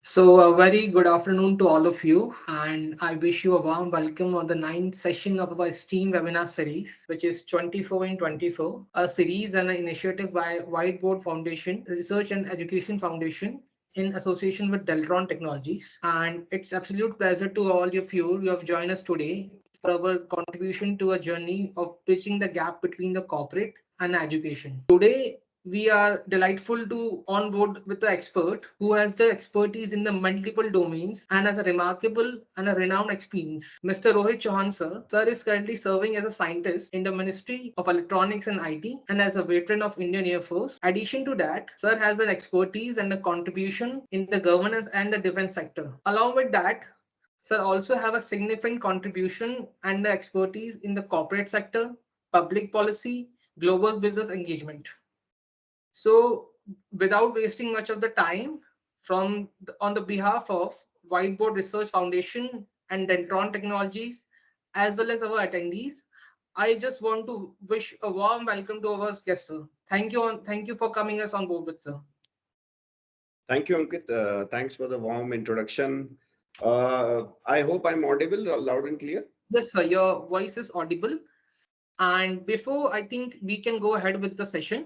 So, a very good afternoon to all of you, and I wish you a warm welcome on the ninth session of our STEAM webinar series, which is 24 in 24, a series and an initiative by Whiteboard Foundation, Research and Education Foundation, in association with Deltron Technologies. And it's absolute pleasure to all of you who have joined us today for our contribution to a journey of bridging the gap between the corporate and education. Today, we are delightful to onboard with the expert who has the expertise in the multiple domains and has a remarkable and a renowned experience. Mr. Rohit Chauhan, sir. Sir is currently serving as a scientist in the Ministry of Electronics and IT and as a veteran of Indian Air Force. Addition to that, sir has an expertise and a contribution in the governance and the defense sector. Along with that, sir also have a significant contribution and the expertise in the corporate sector, public policy, global business engagement. So, without wasting much of the time, on the behalf of Whiteboard Research Foundation and Dentron Technologies, as well as our attendees, I just want to wish a warm welcome to our guest, sir. Thank you for coming us on board with, sir. Thank you, Ankit. Thanks for the warm introduction. I hope I'm audible, loud and clear. Yes, sir. Your voice is audible. And before I think we can go ahead with the session,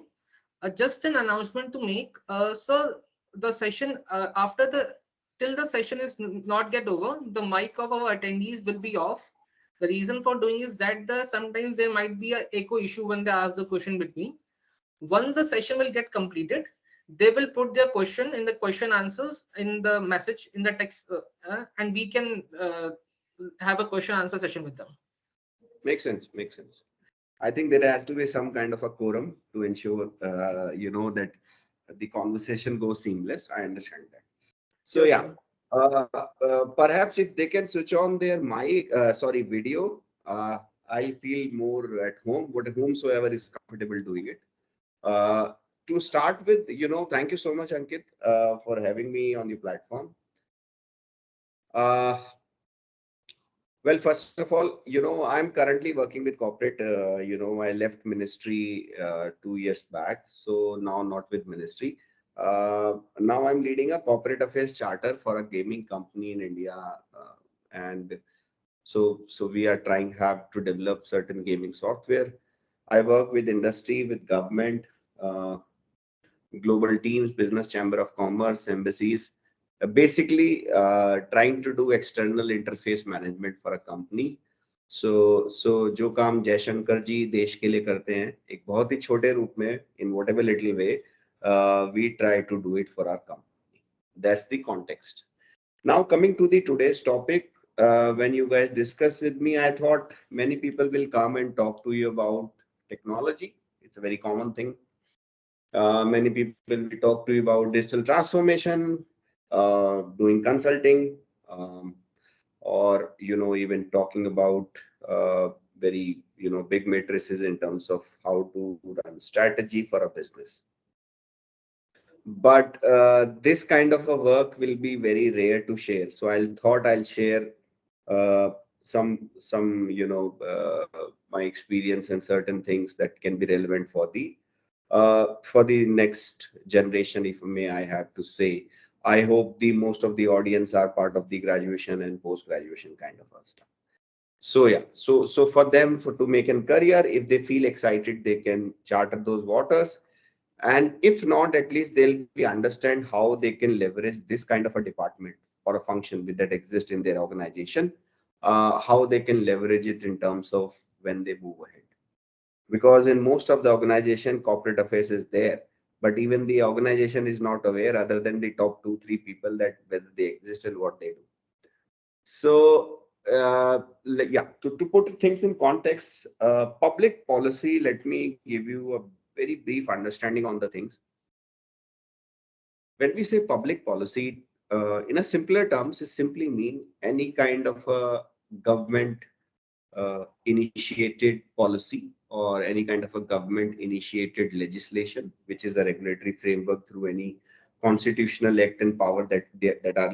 just an announcement to make. So the session after the till the session is not get over, the mic of our attendees will be off. The reason for doing is that sometimes there might be a echo issue when they ask the question between. Once the session will get completed, they will put their question in the question answers in the message in the text, and we can have a question answer session with them. Makes sense. Makes sense. I think there has to be some kind of a quorum to ensure, that the conversation goes seamless. I understand that. So Sure, yeah, sir. perhaps if they can switch on their video, I feel more at home. Whomsoever is comfortable doing it. Uh, to start with, thank you so much, Ankit, for having me on the platform. Uh, well, first of all, I'm currently working with corporate. I left ministry 2 years back, so now not with ministry. Now I'm leading a corporate affairs charter for a gaming company in India, and so we are trying have to develop certain gaming software. I work with industry, with government, uh, global teams, business chamber of commerce, embassies, basically trying to do external interface management for a company. So जो काम जयशंकर जी देश के लिए करते हैं एक बहुत ही छोटे रूप में in whatever little way, we try to do it for our company. That's the context. Now coming to the today's topic, when you guys discuss with me, I thought many people will come and talk to you about technology. It's a very common thing. Many people will talk to you about digital transformation, doing consulting, or even talking about very big matrices in terms of how to run strategy for a business. But this kind of a work will be very rare to share. So I'll share uh, some my experience and certain things that can be relevant for the next generation, if may I have to say. I hope the most of the audience are part of the graduation and post graduation kind of a stuff. So yeah, so for them for to make a career, if they feel excited, they can charter those waters. And if not, at least they'll be understand how they can leverage this kind of a department or a function with that exists in their organization, how they can leverage it in terms of when they move ahead. Because in most of the organization, corporate affairs is there, but even the organization is not aware other than the top 2 3 people that whether they exist and what they do. So yeah, to put things in context, public policy, let me give you a very brief understanding on the things. When we say public policy, in a simpler terms, it simply mean any kind of a government initiated policy or any kind of a government initiated legislation, which is a regulatory framework through any constitutional act and power that our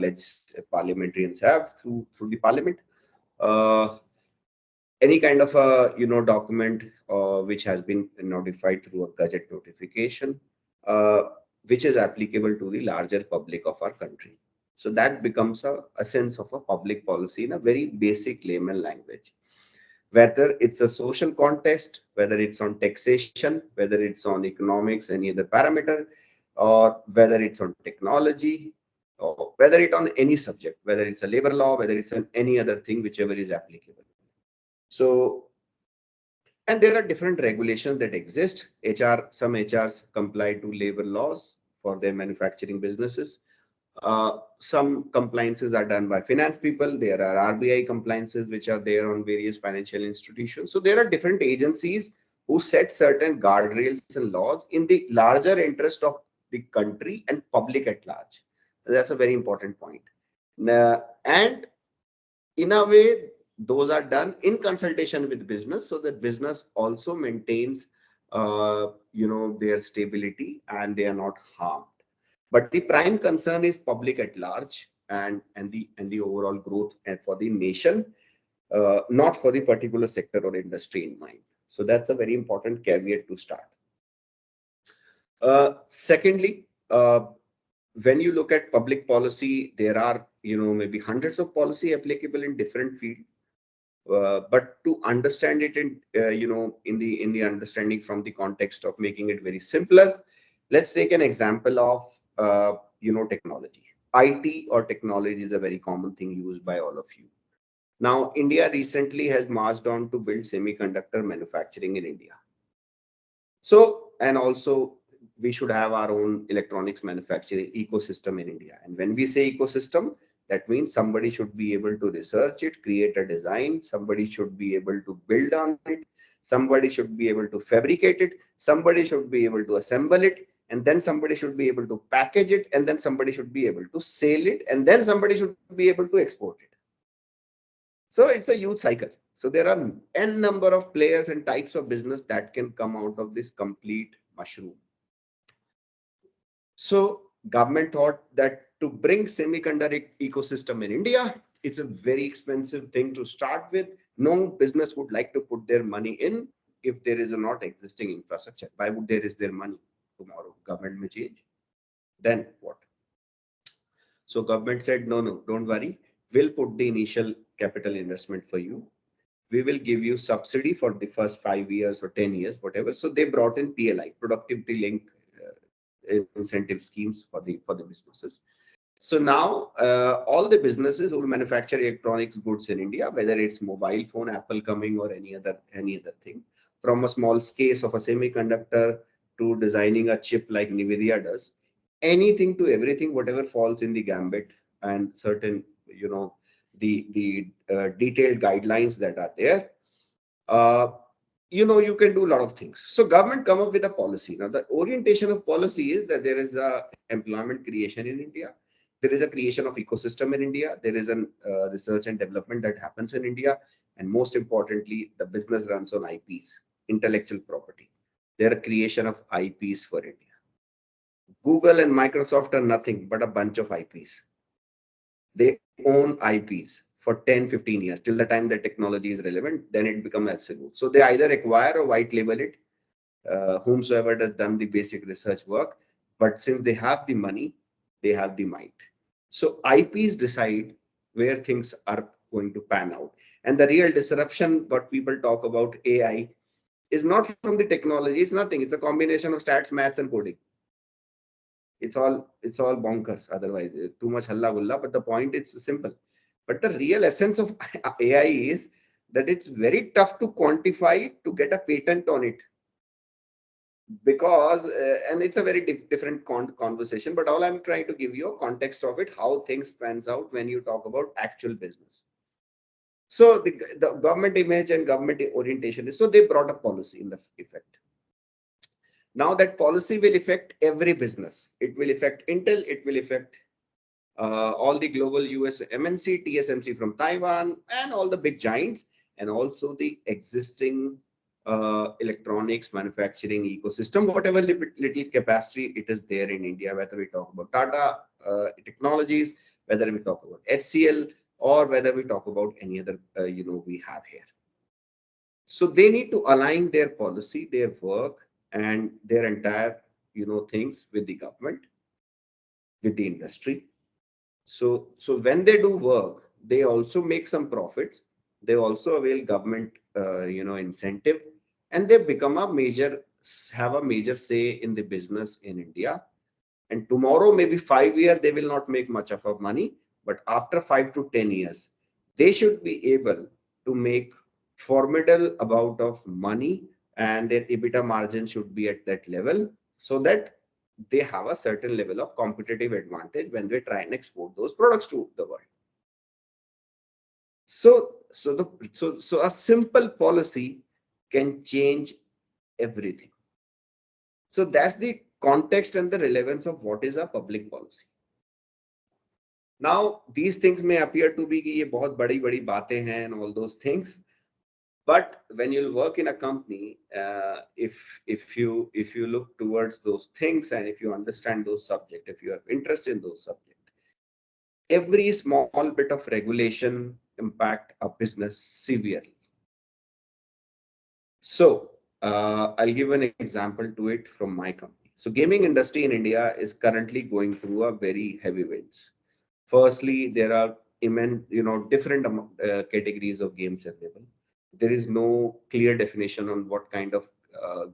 parliamentarians have through the parliament. Uh, any kind of a document which has been notified through a gadget notification, uh, which is applicable to the larger public of our country. So that becomes a sense of a public policy in a very basic layman language. Whether it's a social context, whether it's on taxation, whether it's on economics, any other parameter, or whether it's on technology, or whether it's on any subject, whether it's a labor law, whether it's on any other thing, whichever is applicable. So, and there are different regulations that exist. Some HRs comply to labor laws for their manufacturing businesses. Some compliances are done by finance people. There are RBI compliances which are there on various financial institutions. So there are different agencies who set certain guardrails and laws in the larger interest of the country and public at large. That's a very important point. And in a way, those are done in consultation with business, so that business also maintains their stability and they are not harmed. But the prime concern is public at large, and the overall growth and for the nation, not for the particular sector or industry in mind. So that's a very important caveat to start. Secondly, when you look at public policy, there are maybe hundreds of policy applicable in different fields. But to understand it in the understanding from the context of making it very simpler, let's take an example of technology. IT or technology is a very common thing used by all of you. Now, India recently has marched on to build semiconductor manufacturing in India. So, and also we should have our own electronics manufacturing ecosystem in India. And when we say ecosystem, that means somebody should be able to research it, create a design, somebody should be able to build on it, somebody should be able to fabricate it, somebody should be able to assemble it, and then somebody should be able to package it, and then somebody should be able to sell it, and then somebody should be able to export it. So it's a huge cycle. So there are n number of players and types of business that can come out of this complete mushroom. So government thought that to bring semiconductor ecosystem in India, it's a very expensive thing to start with. No business would like to put their money in if there is a not existing infrastructure. Why would there is their money tomorrow? Government may change. Then what? So government said, no, don't worry. We'll put the initial capital investment for you. We will give you subsidy for the first 5 years or 10 years, whatever. So they brought in PLI, productivity link incentive schemes for the businesses. So now all the businesses who manufacture electronics goods in India, whether it's mobile phone, Apple coming, or any other thing, from a small case of a semiconductor to designing a chip like Nvidia does, anything to everything, whatever falls in the gambit, and certain the detailed guidelines that are there, uh, you can do a lot of things. So government come up with a policy. Now the orientation of policy is that there is a employment creation in India, there is a creation of ecosystem in India, there is an research and development that happens in India, and most importantly, the business runs on IPs, intellectual property. There are creation of IPs for India. Google and Microsoft are nothing but a bunch of IPs. They own IPs for 10, 15 years till the time the technology is relevant, then it becomes absolute. So they either acquire or white label it, whomsoever has done the basic research work. But since they have the money, they have the might. So IPs decide where things are going to pan out. And the real disruption, what people talk about AI, is not from the technology. It's nothing. It's a combination of stats, maths, and coding. It's all bonkers. Otherwise, too much halla gulla. But the point is simple. But the real essence of AI is that it's very tough to quantify to get a patent on it, because and it's a very different conversation. But all I'm trying to give you a context of it, how things pans out when you talk about actual business. So the government image and government orientation is, so they brought a policy in the effect. Now that policy will affect every business. It will affect Intel. It will affect all the global US MNC, TSMC from Taiwan, and all the big giants, and also the existing electronics manufacturing ecosystem, whatever little capacity it is there in India, whether we talk about Tata Technologies, whether we talk about HCL, or whether we talk about any other, we have here. So they need to align their policy, their work, and their entire, things with the government, with the industry. So when they do work, they also make some profits. They also avail government, incentive, and they become have a major say in the business in India. And tomorrow, maybe 5 years, they will not make much of a money, but after 5 to 10 years, they should be able to make formidable amount of money, and their EBITDA margin should be at that level, so that they have a certain level of competitive advantage when they try and export those products to the world. So a simple policy can change everything. So that's the context and the relevance of what is a public policy. Now, these things may appear to be कि ये बहुत बड़ी बड़ी बातें हैं and all those things, but when you work in a company, if you look towards those things and if you understand those subjects, if you have interest in those subjects, every small bit of regulation impact a business severely. So I'll give an example to it from my company. So gaming industry in India is currently going through a very heavy winds. Firstly, there are immense, different categories of games available. There is no clear definition on what kind of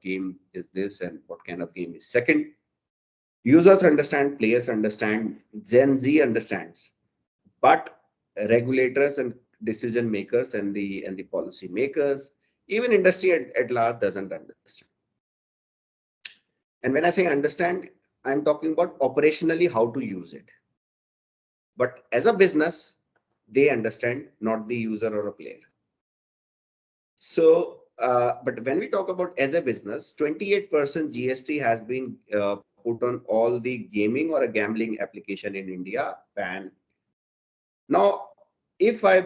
game is this and what kind of game is. Second, users understand, players understand, Gen Z understands, but regulators and decision makers and the policy makers, even industry at large doesn't understand. And when I say understand, I'm talking about operationally how to use it. But as a business, they understand, not the user or a player. So, but when we talk about as a business, 28% GST has been put on all the gaming or a gambling application in India ban. Now, if I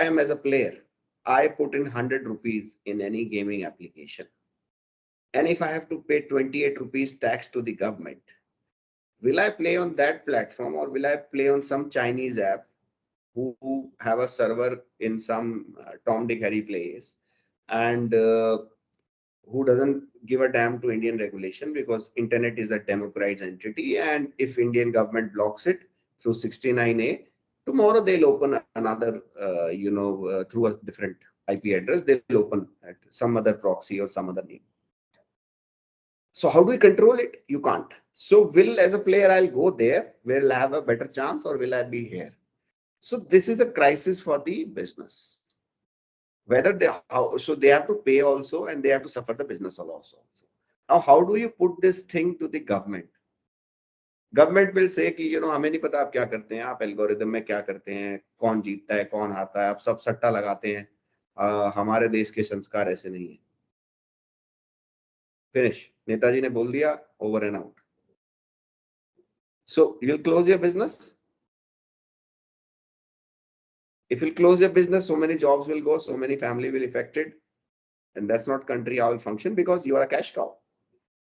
am as a player, I put in 100 rupees in any gaming application, and if I have to pay 28 rupees tax to the government, will I play on that platform or will I play on some Chinese app who have a server in some Tom Dick Harry place, and who doesn't give a damn to Indian regulation, because internet is a democratized entity, and if Indian government blocks it through 69A, tomorrow they'll open another, through a different IP address, they'll open at some other proxy or some other name. So how do we control it? You can't. So will, as a player, I'll go there, will I have a better chance, or will I be here? So this is a crisis for the business. Whether so they have to pay also, and they have to suffer the business also. Now, how do you put this thing to the government? Government will say कि हमें नहीं पता आप क्या करते हैं, आप algorithm में क्या करते हैं, कौन जीतता है कौन हारता है, आप सब सट्टा लगाते हैं, हमारे देश के संस्कार ऐसे नहीं है. फिनिश. नेताजी ने बोल दिया, over and out. So you'll close your business. If you close your business, so many jobs will go, so many family will affected, and that's not country how will function, because you are a cash cow.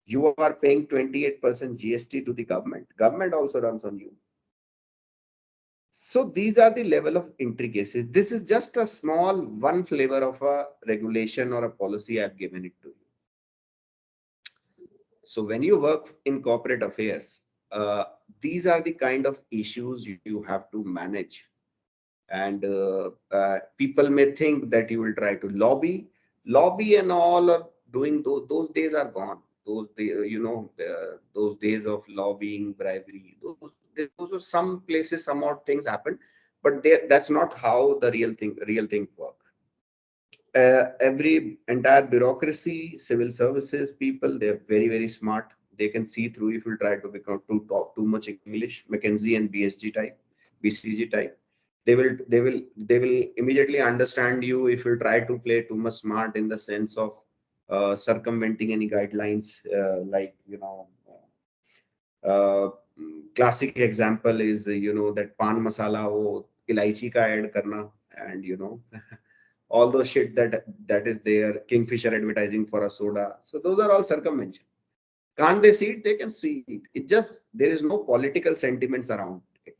You are paying 28% GST to the government. Government also runs on you. So these are the level of intricacies. This is just a small one flavor of a regulation or a policy I've given it to you. So when you work in corporate affairs, these are the kind of issues you have to manage. And people may think that you will try to lobby and all, or doing those days are gone. Those days of lobbying, bribery, those are some places, some odd things happen, but that's not how the real thing work. Every entire bureaucracy, civil services people, they're very, very smart. They can see through if you try to talk too much English, McKinsey and BCG type. They will immediately understand you if you try to play too much smart, in the sense of circumventing any guidelines, uh, classic example is that pan masala wo ilaichi ka add karna, and all those shit that is there, Kingfisher advertising for a soda. So those are all circumvention. Can't they see it? They can see it. It just, there is no political sentiments around it.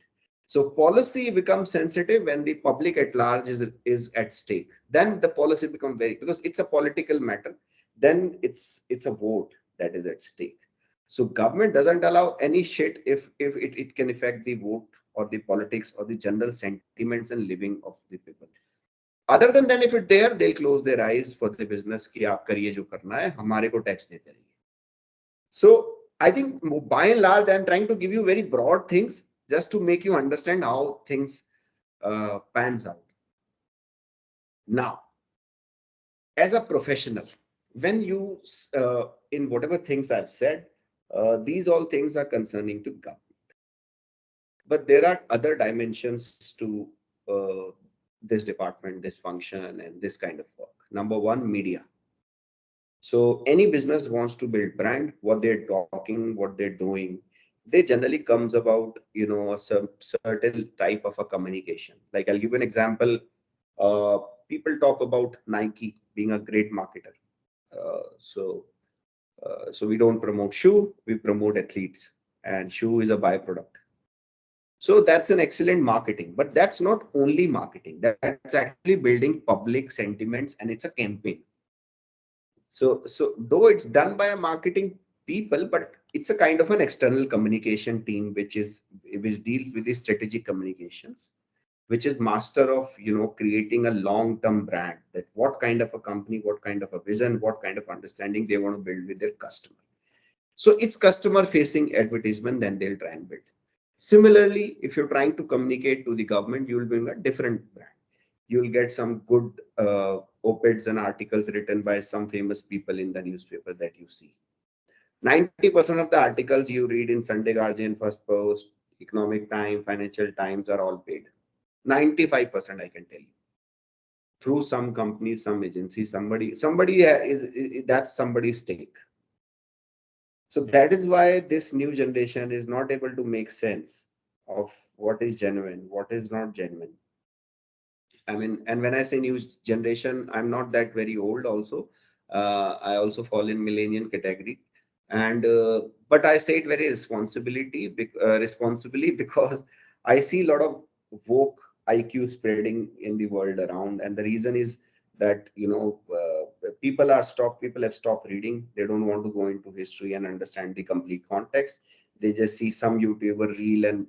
So policy becomes sensitive when the public at large is at stake. Then the policy becomes because it's a political matter. Then it's a vote that is at stake. So government doesn't allow any shit if it can affect the vote or the politics or the general sentiments and living of the people. Other than then, if it's there, they'll close their eyes for the business कि आप करिए जो करना है, हमारे को tax देते रहिए. So I think by and large, I'm trying to give you very broad things just to make you understand how things pans out. Now, as a professional, when you in whatever things I've said, these all things are concerning to government. But there are other dimensions to this department, this function, and this kind of work. Number one, media. So any business wants to build brand, what they're talking, what they're doing, they generally comes about, a certain type of a communication. Like I'll give you an example. People talk about Nike being a great marketer. So we don't promote shoe, we promote athletes, and shoe is a byproduct. So that's an excellent marketing, but that's not only marketing. That's actually building public sentiments, and it's a campaign. So though it's done by a marketing people, but it's a kind of an external communication team, which deals with the strategic communications, which is master of creating a long-term brand. That what kind of a company, what kind of a vision, what kind of understanding they want to build with their customer. So it's customer-facing advertisement, then they'll try and build. Similarly, if you're trying to communicate to the government, you will bring a different brand. You'll get some good op-eds and articles written by some famous people in the newspaper that you see. 90% of the articles you read in Sunday Guardian, First Post, Economic Times, Financial Times are all paid. 95%, I can tell you. Through some company, some agency, somebody that's somebody's stake. So that is why this new generation is not able to make sense of what is genuine, what is not genuine. I mean, and when I say new generation, I'm not that very old also. I also fall in millennial category. And but I say it very responsibly because I see a lot of woke IQ spreading in the world around. And the reason is that, people have stopped reading. They don't want to go into history and understand the complete context. They just see some YouTuber reel and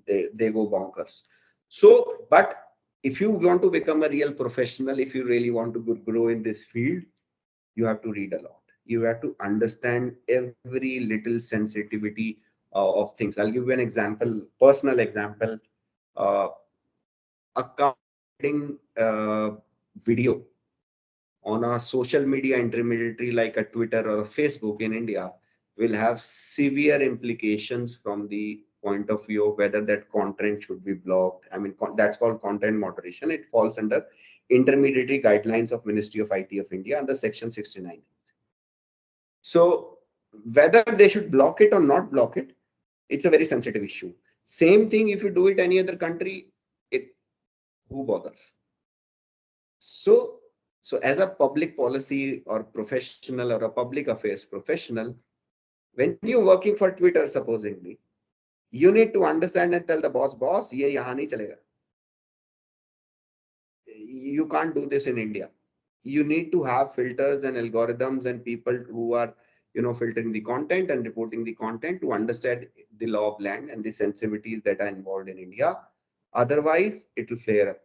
they go bonkers. So, but if you want to become a real professional, if you really want to grow in this field, you have to read a lot. You have to understand every little sensitivity of things. I'll give you an example, personal example. A company video on a social media intermediary like a Twitter or a Facebook in India will have severe implications from the point of view of whether that content should be blocked. I mean, that's called content moderation. It falls under intermediary guidelines of Ministry of IT of India under Section 69. So whether they should block it or not block it, it's a very sensitive issue. Same thing if you do it any other country, who bothers? So as a public policy or professional or a public affairs professional, when you're working for Twitter, supposedly, you need to understand and tell the boss, ye yahan nahi chalega. You can't do this in India. You need to have filters and algorithms and people who are, filtering the content and reporting the content to understand the law of land and the sensitivities that are involved in India. Otherwise, it will flare up.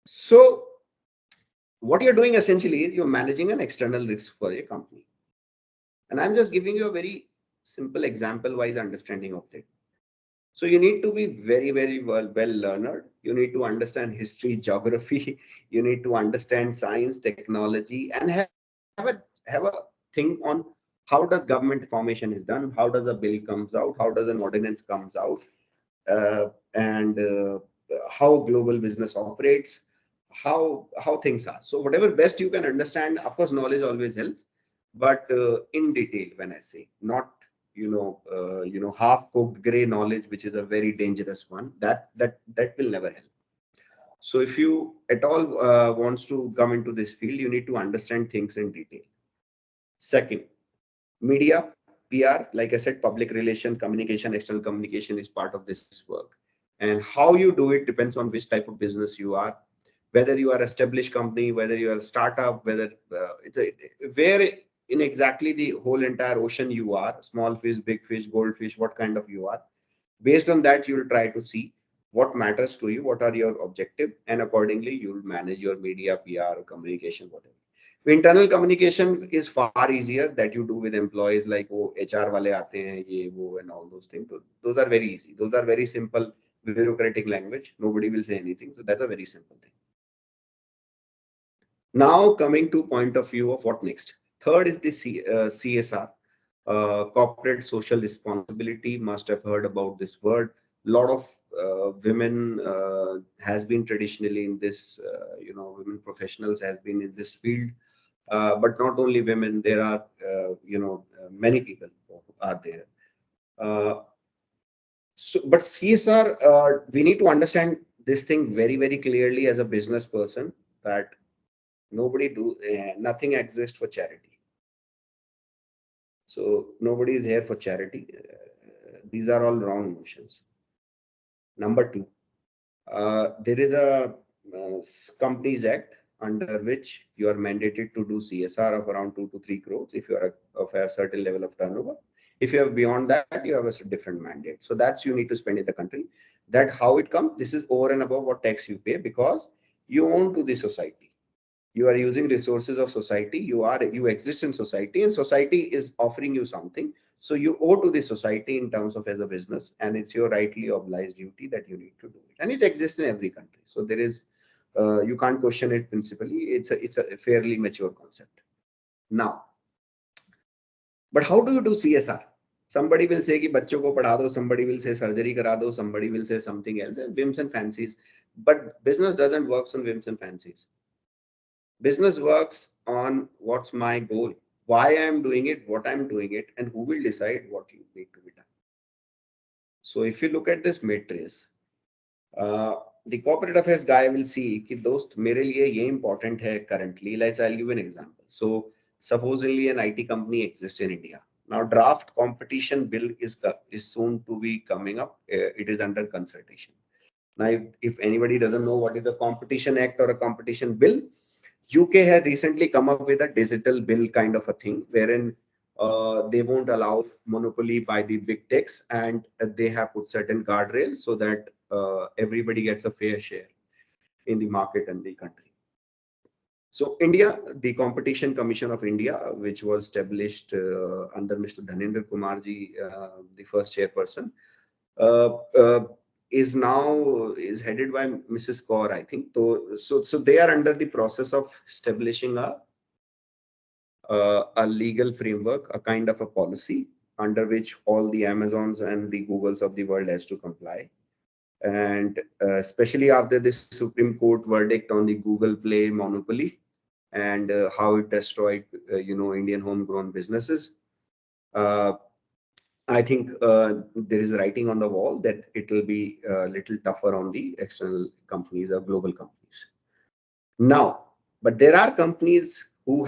So what you're doing essentially is you're managing an external risk for your company. And I'm just giving you a very simple example-wise understanding of it. So you need to be very, very well learned. You need to understand history, geography. You need to understand science, technology, and have a thing on how does government formation is done, how does a bill comes out, how does an ordinance comes out, and how global business operates, how things are. So whatever best you can understand, of course, knowledge always helps, but in detail, when I say, not half cooked gray knowledge, which is a very dangerous one, that will never help. So if you at all wants to come into this field, you need to understand things in detail. Second, media, PR, like I said, public relation, communication, external communication is part of this work. And how you do it depends on which type of business you are, whether you are established company, whether you are a startup, whether where in exactly the whole entire ocean you are, small fish, big fish, goldfish, what kind of you are. Based on that, you'll try to see what matters to you, what are your objective, and accordingly you'll manage your media, PR, communication, whatever. Internal communication is far easier that you do with employees, like oh HR wale aate hain ye wo and all those things. So those are very easy. Those are very simple bureaucratic language. Nobody will say anything. So that's a very simple thing. Now coming to point of view of what next. Third is the CSR, corporate social responsibility. Must have heard about this word. Lot of women has been traditionally in this, women professionals has been in this field. But not only women, there are, many people are there. Uh, but CSR, we need to understand this thing very, very clearly as a business person, that nothing exists for charity. So nobody is here for charity. These are all wrong notions. Number two, there is a Companies Act under which you are mandated to do CSR of around 2 to 3 crores if you are of a certain level of turnover. If you have beyond that, you have a different mandate. So that's you need to spend in the country. That how it comes. This is over and above what tax you pay, because you own to the society. You are using resources of society. You exist in society, and society is offering you something. So you owe to the society in terms of as a business, and it's your rightly obliged duty that you need to do it. And it exists in every country. So there is, you can't question it principally. It's a fairly mature concept. Now, but how do you do CSR? Somebody will say कि बच्चों को पढ़ा दो, somebody will say surgery करा दो, somebody will say something else, and whims and fancies. But business doesn't work on whims and fancies. Business works on what's my goal, why I'm doing it, what I'm doing it, and who will decide what you need to be done. So if you look at this matrix, uh, the corporate affairs guy will see कि दोस्त मेरे लिए ये important है currently. I'll give you an example. So supposedly an IT company exists in India. Now draft competition bill is soon to be coming up. It is under consultation. Now if anybody doesn't know what is a competition act or a competition bill, UK has recently come up with a digital bill kind of a thing, wherein they won't allow monopoly by the big techs, and they have put certain guardrails so that everybody gets a fair share in the market and the country. So India, the Competition Commission of India, which was established under Mr. Dhanendra Kumarji, the first chairperson, uh, uh, is headed by Mrs. Kaur, I think. So they are under the process of establishing a legal framework, a kind of a policy under which all the Amazons and the Googles of the world has to comply. And especially after this Supreme Court verdict on the Google Play monopoly and how it destroyed, Indian homegrown businesses. Uh, I think there is writing on the wall that it will be a little tougher on the external companies or global companies. Now, but there are companies who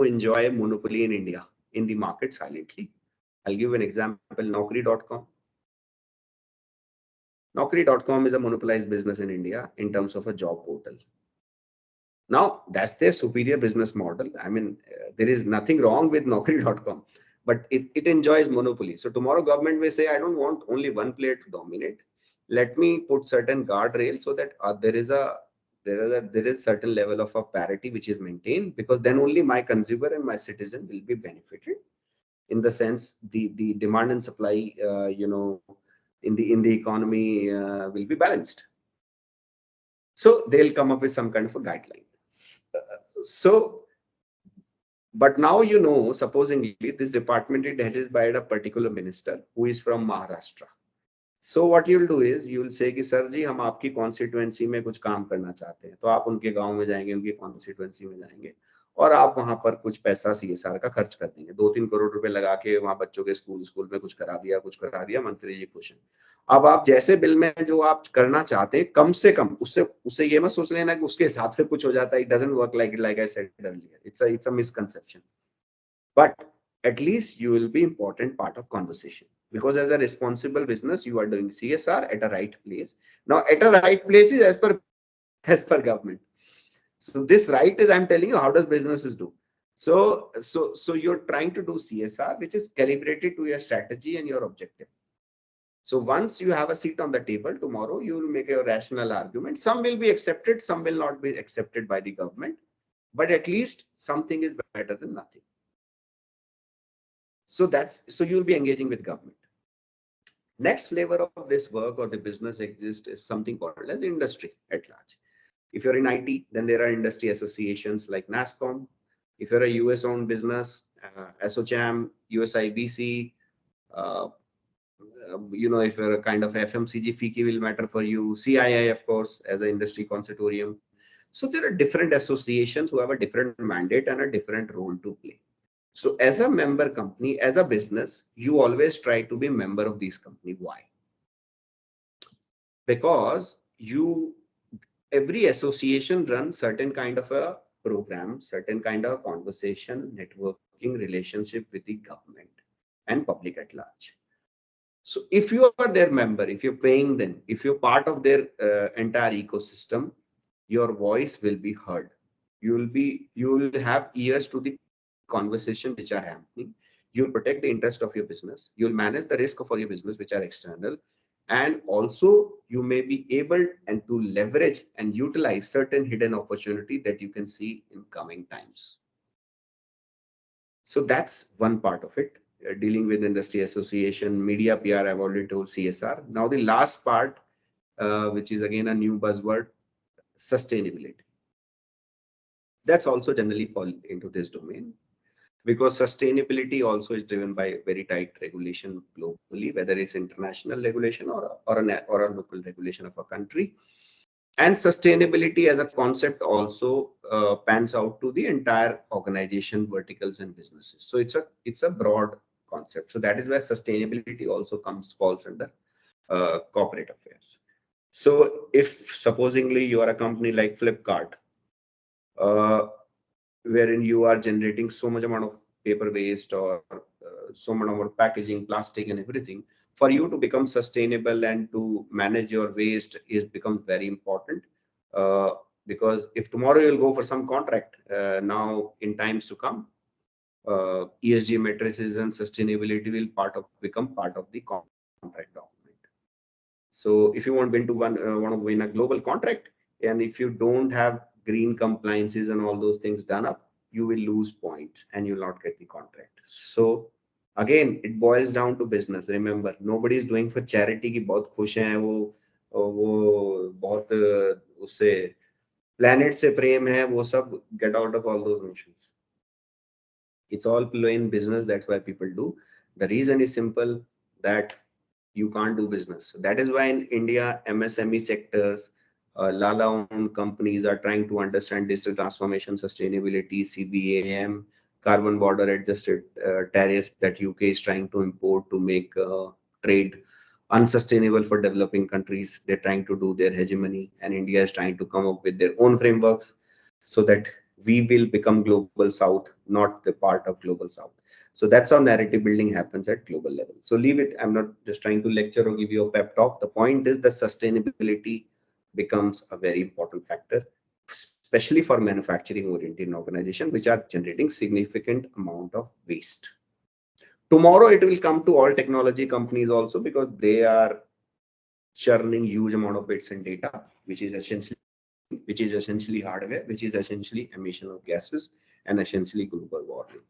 enjoy monopoly in India in the market silently. I'll give an example, Naukri.com. Naukri.com is a monopolized business in India in terms of a job portal. Now, that's their superior business model. I mean, there is nothing wrong with Naukri.com, but it enjoys monopoly. So tomorrow government may say, I don't want only one player to dominate. Let me put certain guardrails so that there is certain level of a parity which is maintained, because then only my consumer and my citizen will be benefited. In the sense, the demand and supply, in the economy will be balanced. So they'll come up with some kind of a guideline. So, but now supposedly this department is headed by a particular minister who is from Maharashtra. So what you'll do is you'll say कि sir जी हम आपकी constituency में कुछ काम करना चाहते हैं, तो आप उनके गांव में जाएंगे, उनकी कॉन्स्टिट्यूएंसी में जाएंगे और आप वहां पर कुछ पैसा CSR का खर्च कर देंगे, 2-3 करोड़ रुपए लगा के वहां बच्चों के स्कूल में कुछ करा दिया, मंत्री जी खुश हैं। अब आप जैसे बिल में जो आप करना चाहते हैं, कम से कम उससे ये मत सोच लेना कि उसके हिसाब से कुछ हो जाता है। It doesn't work like I said earlier. It's a misconception. But at least you will be important part of conversation, because as a responsible business you are doing CSR at a right place. Now at a right place is as per government. So this right is, I'm telling you, how does businesses do. So you're trying to do CSR which is calibrated to your strategy and your objective. So once you have a seat on the table, tomorrow you will make a rational argument. Some will be accepted, some will not be accepted by the government, but at least something is better than nothing. So you'll be engaging with government. Next flavor of this work or the business exists is something called as industry at large. If you're in IT, then there are industry associations like NASSCOM. If you're a US owned business, ASSOCHAM, USIBC, uh, if you're a kind of FMCG, FICI will matter for you, CII, of course, as an industry consortium. So there are different associations who have a different mandate and a different role to play. So as a member company, as a business, you always try to be a member of these company. Why? Because every association runs certain kind of a program, certain kind of conversation, networking relationship with the government and public at large. So if you are their member, if you're paying them, if you're part of their entire ecosystem, your voice will be heard. You will have ears to the conversation which are happening. You'll protect the interest of your business. You'll manage the risk for your business which are external, and also you may be able and to leverage and utilize certain hidden opportunity that you can see in coming times. So that's one part of it, dealing with industry association, media, PR. I've already told CSR. Now the last part, which is again a new buzzword, sustainability. That's also generally fall into this domain, because sustainability also is driven by very tight regulation globally, whether it's international regulation or a local regulation of a country. And sustainability as a concept also pans out to the entire organization, verticals and businesses. So it's a broad concept. So that is where sustainability also falls under corporate affairs. So if supposingly you are a company like Flipkart, uh, wherein you are generating so much amount of paper waste or so much amount of packaging, plastic and everything, for you to become sustainable and to manage your waste is becomes very important. uh, because if tomorrow you'll go for some contract, now in times to come, ESG matrices and sustainability will become part of the contract document. So if you want to win a global contract, and if you don't have green compliances and all those things done up, you will lose points and you'll not get the contract. So again, it boils down to business. Remember, nobody is doing for charity कि बहुत खुश हैं वो बहुत उससे planet से प्रेम है वो सब, get out of all those notions. It's all plain business. That's why people do. The reason is simple, that you can't do business. That is why in India, MSME sectors, Lala-owned companies are trying to understand digital transformation, sustainability, CBAM, carbon border adjusted tariff that UK is trying to import to make trade unsustainable for developing countries. They're trying to do their hegemony, and India is trying to come up with their own frameworks so that we will become global south, not the part of global south. So that's how narrative building happens at global level. So leave it. I'm not just trying to lecture or give you a pep talk. The point is that sustainability becomes a very important factor, especially for manufacturing oriented organizations, which are generating significant amount of waste. Tomorrow it will come to all technology companies also, because they are churning huge amount of bits and data, which is essentially hardware, which is essentially emission of gases and essentially global warming.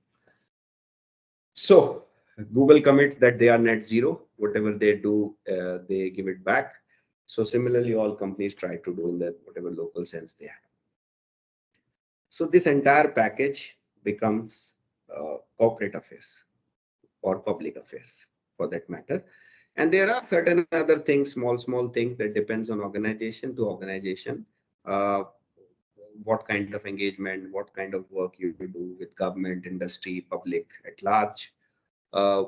So Google commits that they are net zero. Whatever they do, they give it back. So similarly, all companies try to do in that whatever local sense they have. So this entire package becomes corporate affairs or public affairs for that matter. And there are certain other things, small things that depends on organization to organization. Uh, what kind of engagement, what kind of work you do with government, industry, public at large. Uh,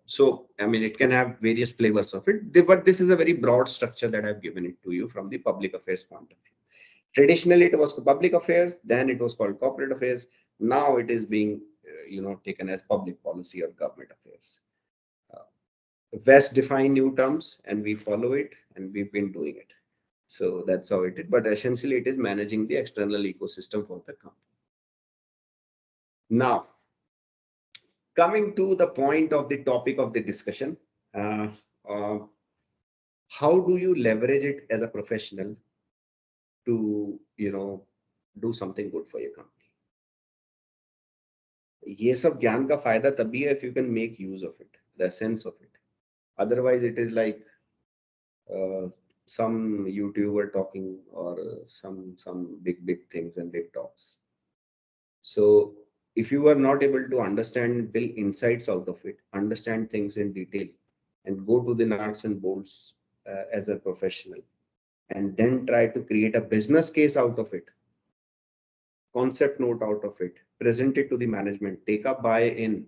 so, I mean, it can have various flavors of it, but this is a very broad structure that I've given it to you from the public affairs point of view. Traditionally, it was the public affairs, then it was called corporate affairs. Now it is being, taken as public policy or government affairs. Uh, West define new terms and we follow it, and we've been doing it. So that's how it is. But essentially, it is managing the external ecosystem for the company. Now, coming to the point of the topic of the discussion, uh, uh, how do you leverage it as a professional to, do something good for your company? ये सब ज्ञान का फायदा तभी है if you can make use of it, the essence of it. Otherwise, it is like uh, some YouTuber talking, or some big things and big talks. So if you are not able to understand, build insights out of it, understand things in detail, and go to the nuts and bolts as a professional, and then try to create a business case out of it, concept note out of it, present it to the management, take a buy-in,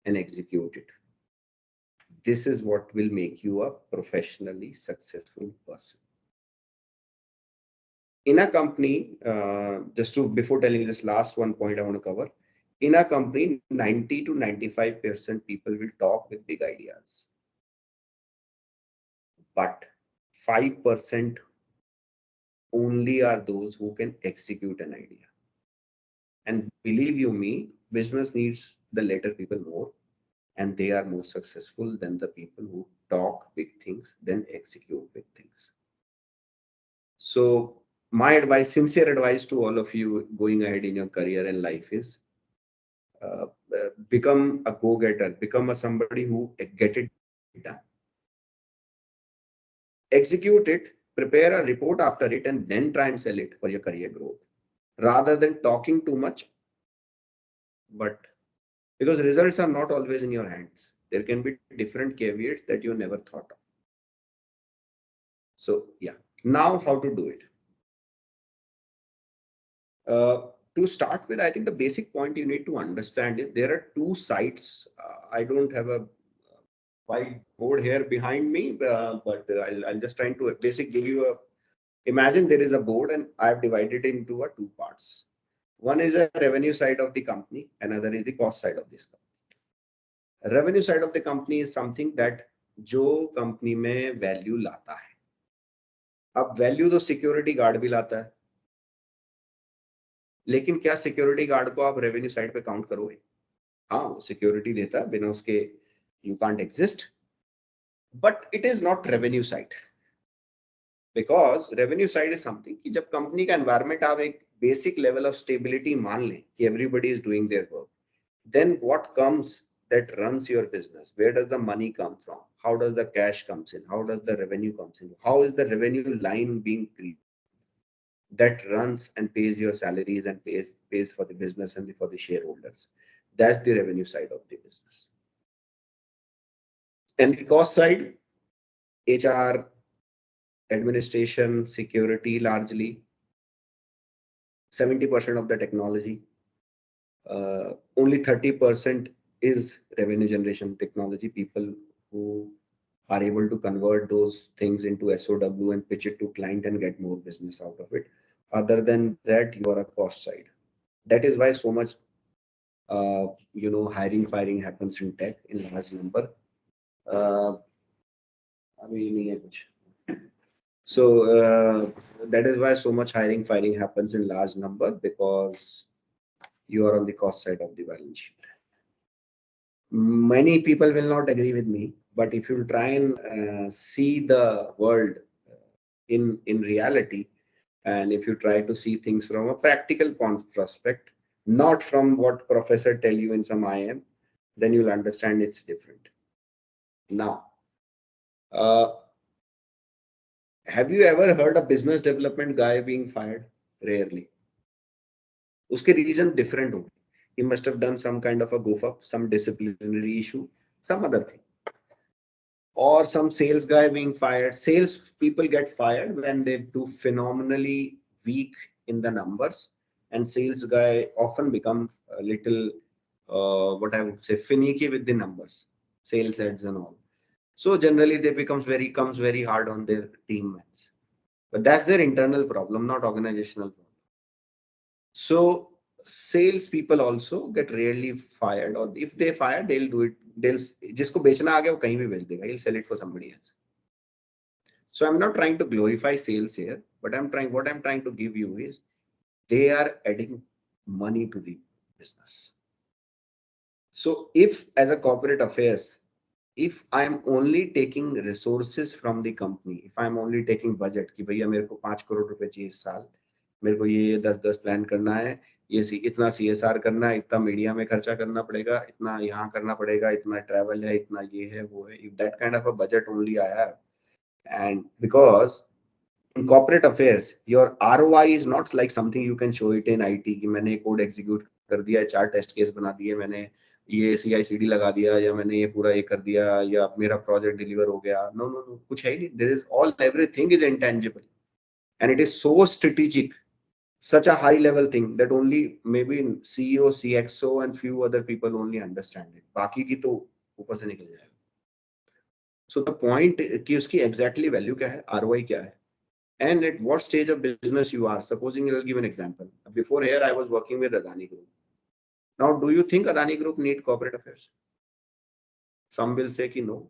and execute it. This is what will make you a professionally successful person. In a company, just to before telling this last one point I want to cover, in a company, 90 to 95% people will talk with big ideas, but 5% only are those who can execute an idea. And believe you me, business needs the latter people more, and they are more successful than the people who talk big things, then execute big things. So my advice, sincere advice to all of you going ahead in your career and life is, become a go-getter, become a somebody who get it done. Execute it, prepare a report after it, and then try and sell it for your career growth, rather than talking too much. But because results are not always in your hands, there can be different caveats that you never thought of. So yeah, now how to do it? To start with, I think the basic point you need to understand is there are two sides. I don't have a whiteboard here behind me, but I'll just try to basically give you a. Imagine there is a board, and I've divided it into two parts. One is a revenue side of the company, another is the cost side of this company. Revenue side of the company is something that जो company में value लाता है. अब value तो security guard भी लाता है, लेकिन क्या सिक्योरिटी गार्ड को आप रेवेन्यू साइड पे काउंट करोगे? हाँ, वो सिक्योरिटी देता है, बिना उसके you can't exist, but it is not revenue side. Because revenue side is something कि जब कंपनी का एनवायरमेंट आप एक बेसिक लेवल ऑफ स्टेबिलिटी मान लें कि everybody is doing their work, then what comes that runs your business? Where does the money come from? How does the cash comes in? How does the revenue comes in? How is the revenue line being created that runs and pays your salaries and pays for the business and for the shareholders? That's the revenue side of the business. And the cost side, HR, administration, security, largely 70% of the technology. Only 30% is revenue generation technology, people who are able to convert those things into SOW and pitch it to client and get more business out of it. Other than that, you are a cost side. That is why so much hiring firing happens in tech in large number. अभी नहीं है कुछ. So that is why so much hiring firing happens in large number, because you are on the cost side of the balance sheet. Many people will not agree with me, but if you try and see the world in reality, and if you try to see things from a practical prospect, not from what professor tell you in some IM, then you'll understand it's different. Now, have you ever heard a business development guy being fired? Rarely. Uske reason different होंगे. He must have done some kind of a goof up, some disciplinary issue, some other thing. Or some sales guy being fired. Sales people get fired when they do phenomenally weak in the numbers, and sales guy often become a little, what I would say, finicky with the numbers, sales heads and all. So generally they comes very hard on their teammates. But that's their internal problem, not organizational problem. So sales people also get rarely fired, or if they fire, they'll do it. जिसको बेचना आ गया वो कहीं भी बेच देगा. He'll sell it for somebody else. So I'm not trying to glorify sales here, but what I'm trying to give you is they are adding money to the business. So if as a corporate affairs if I am only taking resources from the company, if I am only taking budget कि भैया मेरे को 5 करोड़ रुपए चाहिए इस साल, मेरे को ये 10-10 प्लान करना है, इतना CSR करना है, इतना मीडिया में खर्चा करना पड़ेगा, इतना यहाँ करना पड़ेगा, इतना ट्रैवल है, इतना ये है वो है, if that kind of a budget only I have, and because in corporate affairs your ROI is not like something you can show it in IT कि मैंने कोड एग्जीक्यूट कर दिया, 4 टेस्ट केस बना दिए मैंने, ये CI/CD लगा दिया, या मैंने ये पूरा ये कर दिया, या मेरा प्रोजेक्ट डिलीवर हो गया. नो नो नो, कुछ है ही नहीं. There is all, everything is intangible and it is so strategic, such a high level thing that only maybe CEO, CXO and few other people only understand it. बाकी की तो ऊपर से निकल जाएगा. So the point कि उसकी exactly value क्या है, ROI क्या है, and at what stage of business you are. Supposing I'll give an example. Before here I was working with Adani Group. Now do you think Adani Group need corporate affairs? Some will say कि no.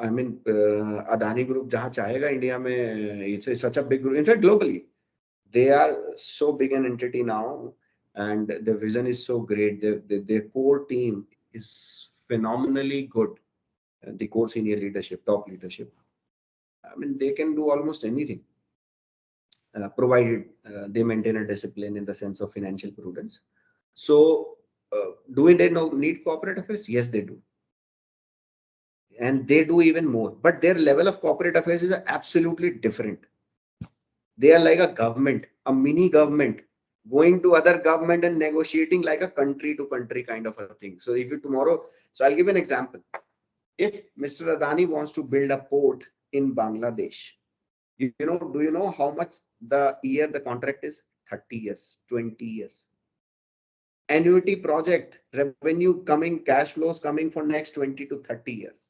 I mean, Adani Group जहाँ चाहेगा India में, it's such a big group. In fact, globally, they are so big an entity now, and the vision is so great. Their core team is phenomenally good. The core senior leadership, top leadership. I mean, they can do almost anything, provided they maintain a discipline in the sense of financial prudence. So, do they need corporate affairs? Yes, they do. And they do even more, but their level of corporate affairs is absolutely different. They are like a government, a mini government, going to other government and negotiating like a country to country kind of a thing. So if you tomorrow, so I'll give an example. If Mr. Adani wants to build a port in Bangladesh, do you know how much the contract is? 30 years, 20 years. Annuity project, revenue coming, cash flows coming for next 20 to 30 years.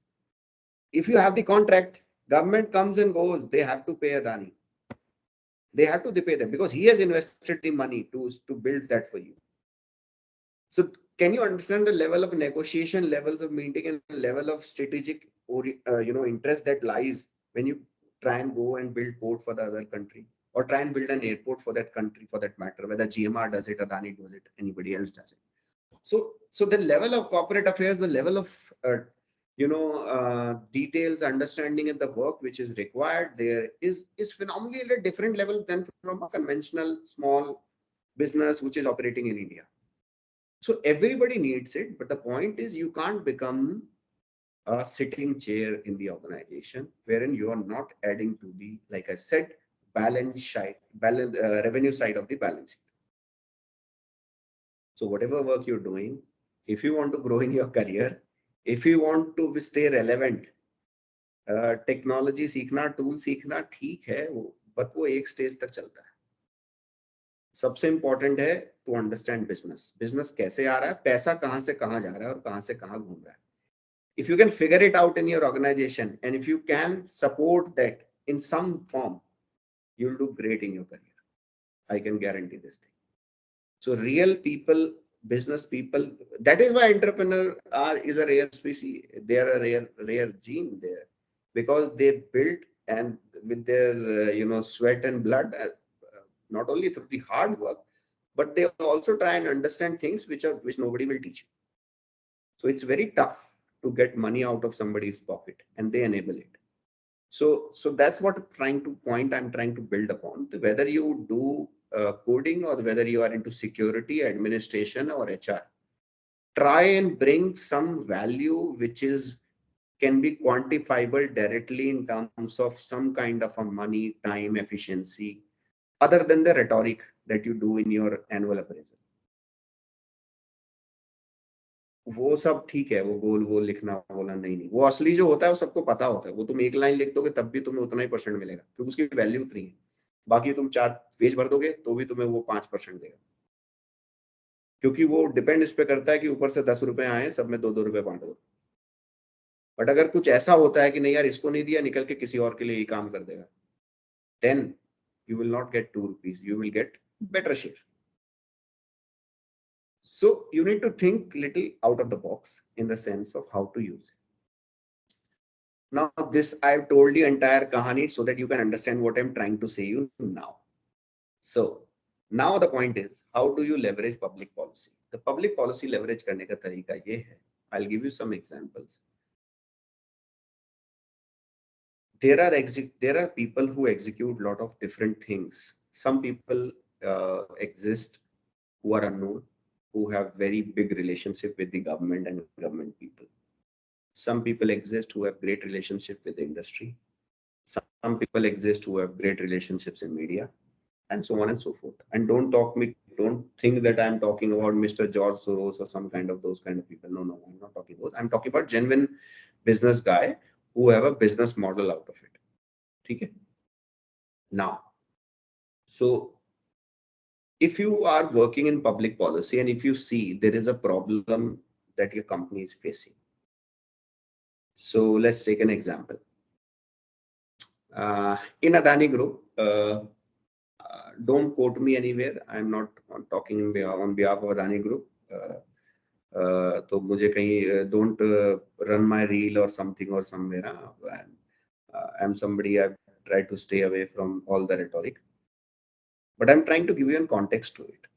If you have the contract, government comes and goes, they have to pay Adani. They have to pay them because he has invested the money to build that for you. So can you understand the level of negotiation, levels of meeting, and level of strategic interest that lies when you try and go and build port for the other country, or try and build an airport for that country, for that matter, whether GMR does it, Adani does it, anybody else does it. So the level of corporate affairs, the level of details, understanding, and the work which is required there is phenomenally at a different level than from a conventional small business which is operating in India. So everybody needs it, but the point is you can't become a sitting chair in the organization wherein you are not adding to the, like I said, revenue side of the balance sheet. So whatever work you're doing, if you want to grow in your career, if you want to stay relevant, technology सीखना, tool सीखना ठीक है वो, but वो एक stage तक चलता है. सबसे इंपॉर्टेंट है टू अंडरस्टैंड बिजनेस. बिजनेस कैसे आ रहा है, पैसा कहाँ से कहाँ जा रहा है और कहाँ से कहाँ घूम रहा है. If you can figure it out in your organization, and if you can support that in some form, you'll do great in your career. I can guarantee this thing. So real people, business people, that is why entrepreneur is a rare species. They are a rare gene there, because they built, and with their sweat and blood, not only through the hard work, but they also try and understand things which nobody will teach you. So it's very tough to get money out of somebody's pocket, and they enable it. So that's what I'm trying to build upon. Whether you do coding, or whether you are into security, administration, or HR, try and bring some value which can be quantifiable directly in terms of some kind of a money, time, efficiency, other than the rhetoric that you do in your annual appraisal. वो सब ठीक है, वो गोल गोल लिखना बोलना नहीं, वो असली जो होता है वो सबको पता होता है. वो तुम एक लाइन लिख दोगे तब भी तुम्हें उतना ही % मिलेगा, क्योंकि उसकी वैल्यू उतनी है. बाकी तुम 4 पेज भर दोगे तो भी तुम्हें वो 5% देगा, क्योंकि वो डिपेंड इस पे करता है कि ऊपर से 10 रुपए आए, सब में 2-2 रुपए बांट दो. बट अगर कुछ ऐसा होता है कि नहीं यार इसको नहीं दिया, निकल के किसी और के लिए ही काम कर देगा, then you will not get 2 rupees, you will get better share. So you need to think little out of the box in the sense of how to use it. Now this I've told you entire kahani so that you can understand what I'm trying to say you now. So now the point is, how do you leverage public policy? The public policy leverage करने का तरीका ये है. I'll give you some examples. There are people who execute a lot of different things. Some people exist who are unknown, who have very big relationship with the government and government people. Some people exist who have great relationship with the industry. Some people exist who have great relationships in media, and so on and so forth. And don't think that I'm talking about Mr. George Soros or some kind of those kind of people. No, I'm not talking those. I'm talking about genuine business guy who have a business model out of it. Okay. Now, so if you are working in public policy and if you see there is a problem that your company is facing, so let's take an example. In Adani Group, don't quote me anywhere. I'm not talking on behalf of Adani Group. तो मुझे कहीं don't run my reel or something or somewhere. I'm somebody I try to stay away from all the rhetoric. But I'm trying to give you a context to it.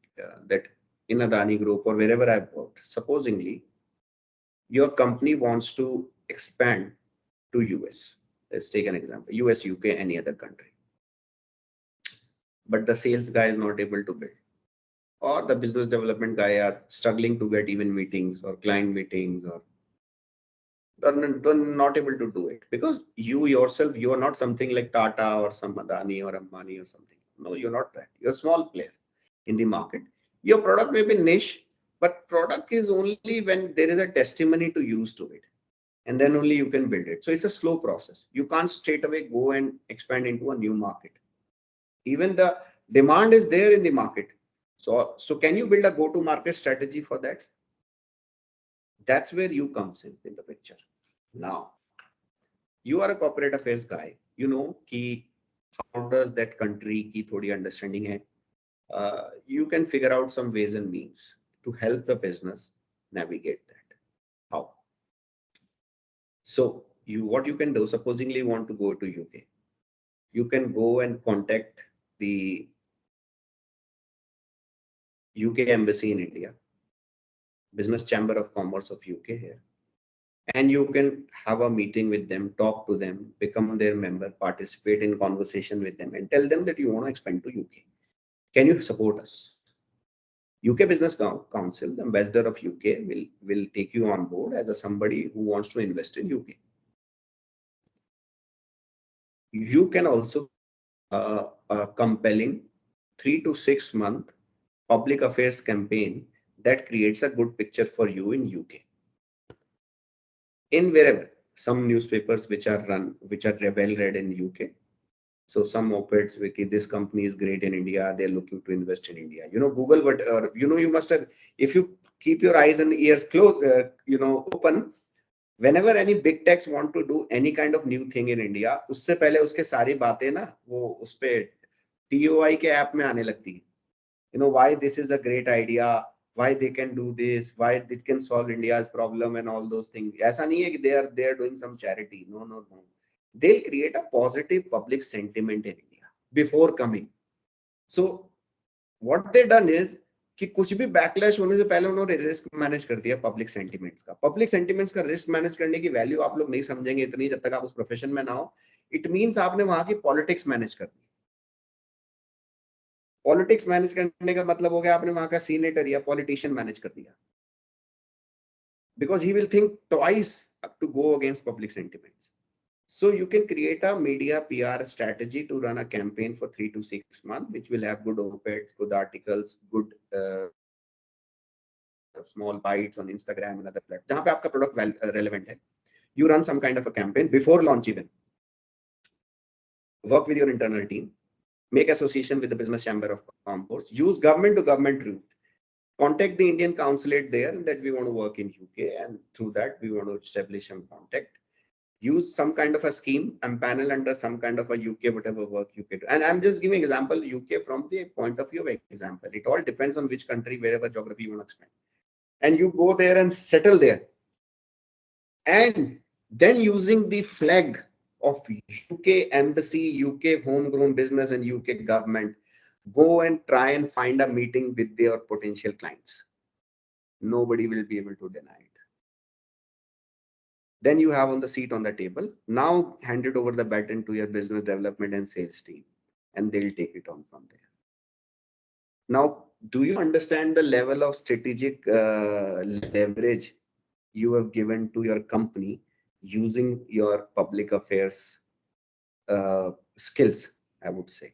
That in Adani Group or wherever I've worked, supposingly, your company wants to expand to US. Let's take an example: US, UK, any other country. But the sales guy is not able to build, or the business development guy are struggling to get even meetings or client meetings, or they're not able to do it because you yourself, you are not something like Tata or some Adani or Ambani or something. No, you're not that. You're a small player in the market. Your product may be niche, but product is only when there is a testimony to use to it, and then only you can build it. So it's a slow process. You can't straight away go and expand into a new market. Even the demand is there in the market. So can you build a go-to-market strategy for that? That's where you comes in the picture. Now, you are a corporate affairs guy. You know ki how does that country ki thodi understanding hai. You can figure out some ways and means to help the business navigate that. How? So what you can do, supposingly you want to go to UK, you can go and contact the UK embassy in India, Business Chamber of Commerce of UK here, and you can have a meeting with them, talk to them, become their member, participate in conversation with them, and tell them that you want to expand to UK. Can you support us? UK Business Council, the ambassador of UK, will take you on board as a somebody who wants to invest in UK. You can also a compelling 3 to 6 month public affairs campaign that creates a good picture for you in UK. In wherever, some newspapers which are well read in UK. So some op-eds with this company is great in India, they're looking to invest in India. Google what, or you must have, if you keep your eyes and ears closed, open, whenever any big techs want to do any kind of new thing in India, उससे पहले उसके सारी बातें ना वो उस पे TOI के ऐप में आने लगती है. Why this is a great idea, why they can do this, why it can solve India's problem and all those things. ऐसा नहीं है कि they are doing some charity. No. They'll create a positive public sentiment in India before coming. So what they done is कि कुछ भी backlash होने से पहले उन्होंने रिस्क मैनेज कर दिया पब्लिक सेंटिमेंट्स का. पब्लिक सेंटिमेंट्स का रिस्क मैनेज करने की वैल्यू आप लोग नहीं समझेंगे इतनी जब तक आप उस प्रोफेशन में ना हो. इट मींस आपने वहां की पॉलिटिक्स मैनेज कर दी. पॉलिटिक्स मैनेज करने का मतलब हो गया आपने वहां का सीनेटर या पॉलिटिशियन मैनेज कर दिया. Because he will think twice to go against public sentiments. So you can create a media PR strategy to run a campaign for 3 to 6 months, which will have good op-eds, good articles, good small bites on Instagram and other platforms. जहाँ पे आपका product relevant है. You run some kind of a campaign before launch even. Work with your internal team. Make association with the Business Chamber of Commerce. Use government to government route. Contact the Indian consulate there that we want to work in UK, and through that we want to establish some contact. Use some kind of a scheme and panel under some kind of a UK, whatever work UK do. And I'm just giving example UK from the point of view of example. It all depends on which country, wherever geography you want to expand. And you go there and settle there. And then using the flag of UK embassy, UK homegrown business and UK government, go and try and find a meeting with their potential clients. Nobody will be able to deny it. Then you have on the seat on the table. Now hand it over the baton to your business development and sales team, and they'll take it on from there. Now, do you understand the level of strategic leverage you have given to your company using your public affairs skills? I would say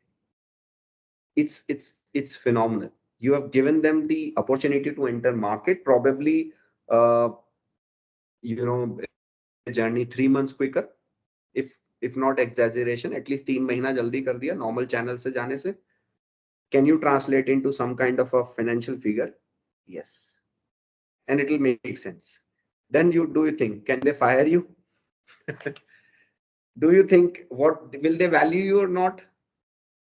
it's phenomenal. You have given them the opportunity to enter market, probably uh, in their journey 3 months quicker. If not exaggeration, at least 3 महीना जल्दी कर दिया normal channel से जाने से. Can you translate into some kind of a financial figure? Yes, and it will make sense. Then you think, can they fire you? Do you think, what will they value you or not?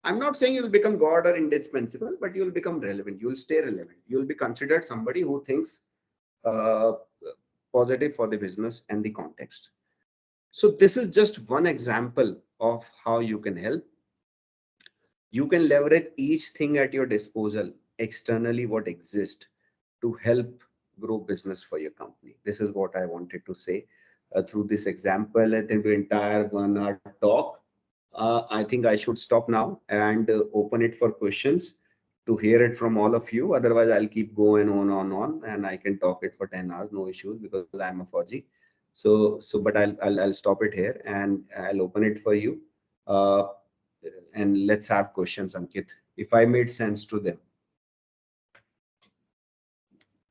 I'm not saying you'll become god or indispensable, but you'll become relevant. You'll stay relevant. You'll be considered somebody who thinks uh, positive for the business and the context. So this is just one example of how you can help. You can leverage each thing at your disposal externally, what exists, to help grow business for your company. This is what I wanted to say through this example. I think the entire 1 hour talk. I think I should stop now and open it for questions to hear it from all of you. Otherwise, I'll keep going on, and I can talk it for 10 hours, no issues, because I'm a Fauji. But I'll stop it here and I'll open it for you. Uh, and let's have questions, Ankit, if I made sense to them.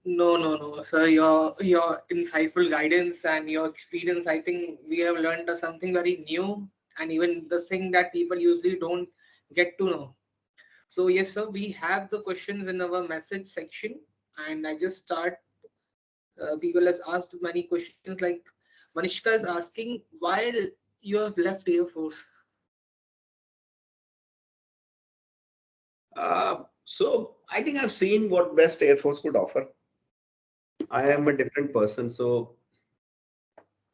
No, no, no, sir. Your insightful guidance and your experience, I think we have learned something very new, and even the thing that people usually don't get to know. So yes, sir, we have the questions in our message section, and I just start. People has asked many questions. Like Manishka is asking, why you have left Air Force? So I think I've seen what best Air Force could offer. I am a different person, so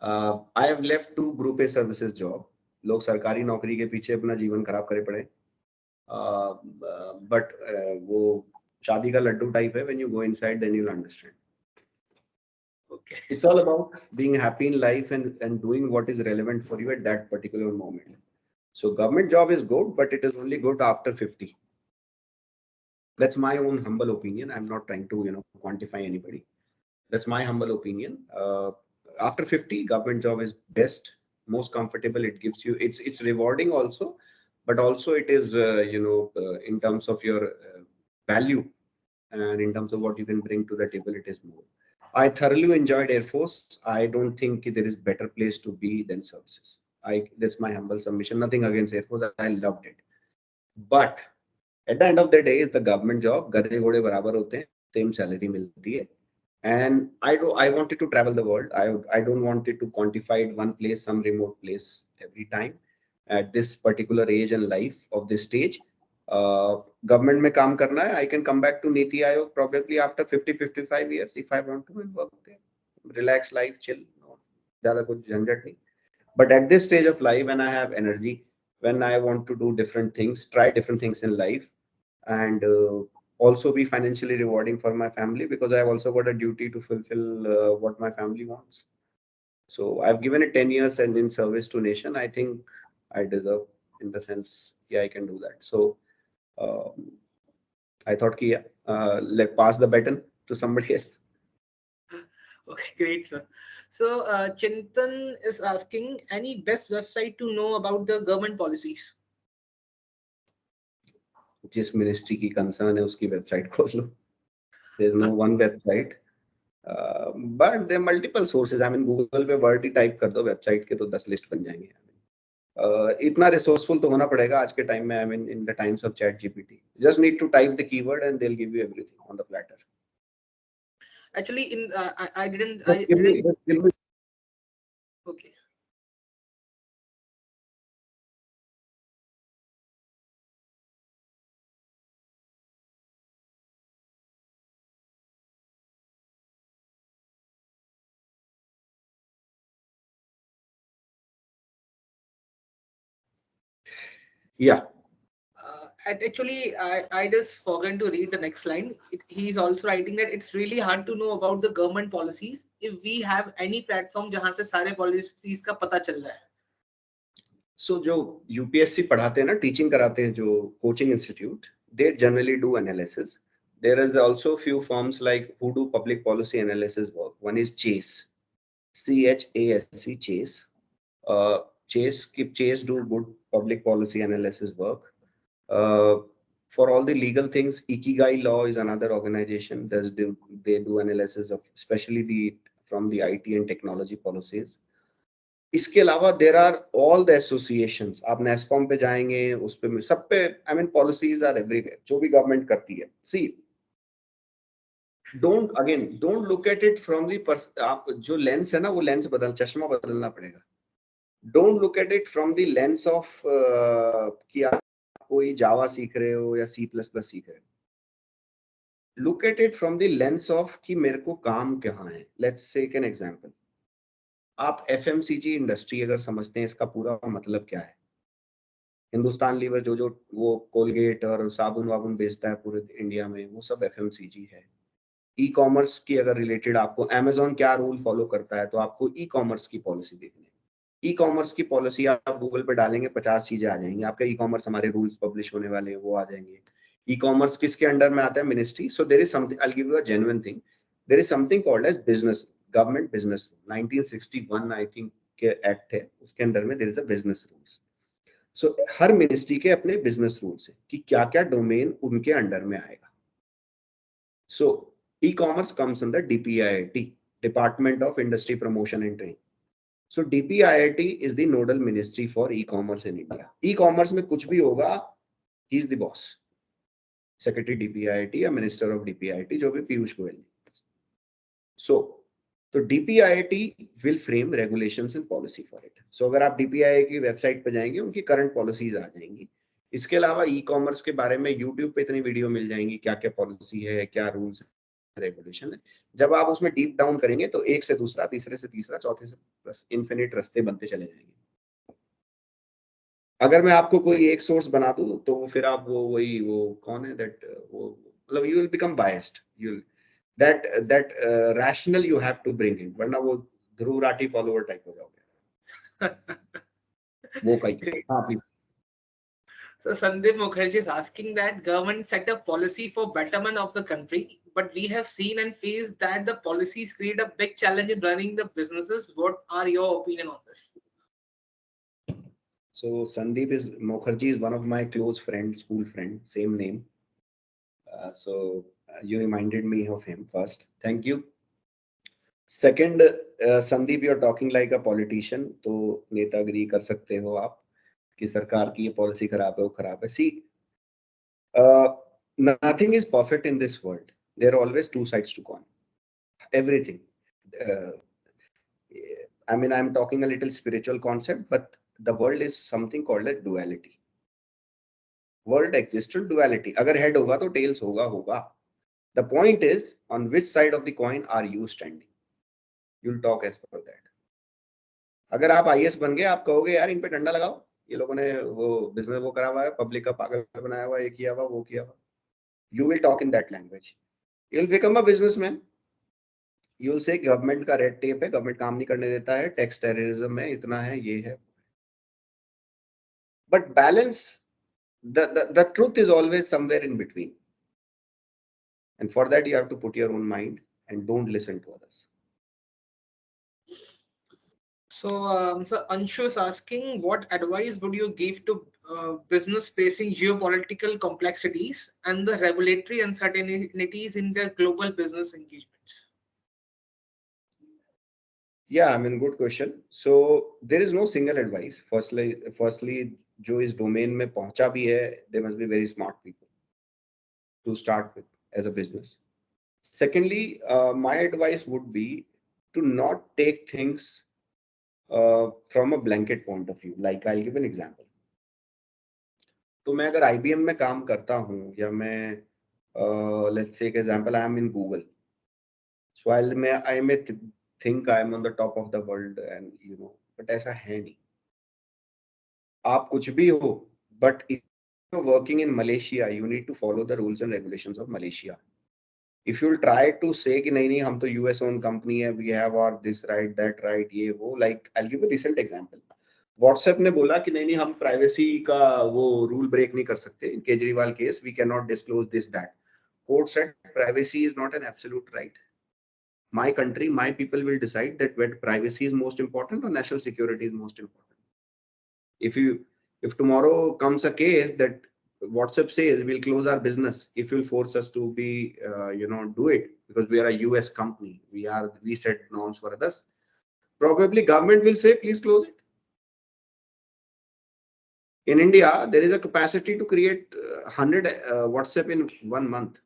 I have left two Group A services job. लोग सरकारी नौकरी के पीछे अपना जीवन खराब करे पड़े. But वो शादी का लड्डू टाइप है. When you go inside, then you'll understand. Okay. It's all about being happy in life and doing what is relevant for you at that particular moment. So government job is good, but it is only good after 50. That's my own humble opinion. I'm not trying to quantify anybody. That's my humble opinion. After 50, government job is best, most comfortable. It gives you, it's rewarding also, but also it is in terms of your value and in terms of what you can bring to the table, it is more. I thoroughly enjoyed Air Force. I don't think there is better place to be than services. That's my humble submission. Nothing against Air Force. I loved it. But at the end of the day, is the government job. गधे घोड़े बराबर होते हैं, same salary मिलती है. And I wanted to travel the world. I don't want it to quantify it one place, some remote place every time. At this particular age and life of this stage, government में काम करना है. I can come back to Niti Aayog probably after 50-55 years if I want to and work there. Relax life, chill. No, ज़्यादा कुछ झंझट नहीं. But at this stage of life, when I have energy, when I want to do different things, try different things in life, and also be financially rewarding for my family, because I've also got a duty to fulfill what my family wants. So I've given it 10 years and in service to nation. I think I deserve, in the sense, yeah, I can do that. So um, I thought, yeah, let pass the baton to somebody else. Okay, great, sir. So Chintan is asking, any best website to know about the government policies? जिस ministry की concern है उसकी website खोल लो. There's no one website. But there are multiple sources. I mean, Google पे word ही type कर दो website के तो 10 लिस्ट बन जाएंगे. इतना रिसोर्सफुल तो होना पड़ेगा आज के टाइम में. I mean in the times of ChatGPT, just need to type the keyword and they'll give you everything on the platter. Actually, in I didn't Just I give me, didn't. just give me. Okay. Yeah. Actually, I just forgot to read the next line. He's also writing that it's really hard to know about the government policies if we have any platform जहाँ से सारे policies का पता चल रहा है. सो जो UPSC पढ़ाते हैं ना, टीचिंग कराते हैं जो coaching institute, they generally do analysis. There is also few firms like who do public policy analysis work. One is Chase, CHASE, Chase. Chase do good public policy analysis work. For all the legal things, Ikigai Law is another organization. They do analysis of especially the from the IT and technology policies. इसके अलावा there are all the associations. आप NASSCOM पे जाएंगे, उस पे सब पे I mean policies are everywhere जो भी गवर्नमेंट करती है. See, don't look at it from the, आप जो लेंस है ना, वो लेंस चश्मा बदलना पड़ेगा. Don't look at it from the lens of कि आप कोई जावा सीख रहे हो या C++ सीख रहे हो. Look at it from the lens of कि मेरे को काम कहाँ है. Let's take an example. आप FMCG इंडस्ट्री अगर समझते हैं, इसका पूरा मतलब क्या है. हिंदुस्तान लीवर जो जो वो कोलगेट और साबुन वाबुन बेचता है पूरे इंडिया में, वो सब FMCG है. ई कॉमर्स की अगर रिलेटेड आपको अमेजोन क्या रूल फॉलो करता है, तो आपको ई कॉमर्स की पॉलिसी देखनी है. ई कॉमर्स की पॉलिसी आप गूगल पे डालेंगे, 50 चीजें आ जाएंगी आपके. ई कॉमर्स हमारे रूल्स पब्लिश होने वाले हैं, वो आ जाएंगे. ई कॉमर्स किसके अंडर में आता है? Ministry. So there is something, I will give you a genuine thing. There is something called as business, government business rule. 1961 I think के एक्ट है, उसके अंडर में there is a business rules. So हर ministry के अपने business rules हैं कि क्या क्या डोमेन उनके अंडर में आएगा. So e commerce comes under DPIIT, department of industry promotion and training. So DPIIT is the nodal ministry for e-commerce in India. E-commerce में कुछ भी होगा, he is the boss. Secretary DPIIT या Minister of DPIIT, जो भी Piyush Goyal. So तो DPIIT will frame regulations and policy for it. So अगर आप DPIIT की वेबसाइट पे जाएंगे, उनकी करंट पॉलिसीज आ जाएंगी. इसके अलावा ई कॉमर्स के बारे में यूट्यूब पे इतनी वीडियो मिल जाएंगी, क्या क्या पॉलिसी है, क्या रूल्स रेगुलेशन है. जब आप उसमें डीप डाउन करेंगे तो एक से दूसरा, तीसरे से तीसरा, चौथे से बस इन्फिनिट रास्ते बनते चले जाएंगे. अगर मैं आपको कोई एक सोर्स बना दूं, तो फिर आप वो कौन है दैट, वो मतलब you will become biased. You that rational you have to bring in, वरना वो ध्रुव राठी फॉलोअर टाइप हो जाओगे. वो कहीं. Great. हाँ please. So Sandeep Mukherjee is asking that government set a policy for betterment of the country, but we have seen and faced that the policies create a big challenge in running the businesses. What are your opinion on this? So Sandeep is Mukherjee is one of my close friends, school friend, same name. So you reminded me of him first. Thank you. Second, Sandeep, you're talking like a politician. तो नेतागिरी कर सकते हो आप कि सरकार की ये पॉलिसी खराब है, वो खराब है. See, nothing is perfect in this world. There are always two sides to coin. Everything. Uh, I mean, I'm talking a little spiritual concept, but the world is something called a duality. World exists in duality. अगर head होगा तो tails होगा. The point is, on which side of the coin are you standing? You'll talk as per that. अगर आप IAS बन गए, आप कहोगे यार इन पे डंडा लगाओ, ये लोगों ने वो बिजनेस वो करा हुआ है, पब्लिक का पागल बनाया हुआ है, ये किया हुआ, वो किया हुआ. You will talk in that language. You'll become a businessman. You'll say government का रेड टेप है, गवर्नमेंट काम नहीं करने देता है, टैक्स टेररिज्म है, इतना है, ये है. But balance, the truth is always somewhere in between. And for that, you have to put your own mind and don't listen to others. So Anshu is asking, what advice would you give to business facing geopolitical complexities and the regulatory uncertainties in their global business engagements? Yeah, I mean, good question. So there is no single advice. Firstly, जो इस domain में पहुंचा भी है, they must be very smart people to start with as a business. Secondly, my advice would be to not take things from a blanket point of view. Like I'll give an example. तो मैं अगर IBM में काम करता हूँ, या मैं let's say example, I am in Google. So I may think I am on the top of the world, and but ऐसा है नहीं. आप कुछ भी हो, but you're working in Malaysia, you need to follow the rules and regulations of Malaysia. If you'll try to say कि नहीं हम तो US owned company है, we have our this right, that right, ये वो, like I'll give a recent example. WhatsApp ने बोला कि नहीं हम प्राइवेसी का वो रूल ब्रेक नहीं कर सकते. In Kejriwal case, we cannot disclose this that. Court said privacy is not an absolute right. My country, my people will decide that whether privacy is most important or national security is most important. If you, if tomorrow comes a case that WhatsApp says we'll close our business if you'll force us to be, do it because we are a US company, we set norms for others. Probably government will say please close it. In India, there is a capacity to create 100 WhatsApp in 1 month.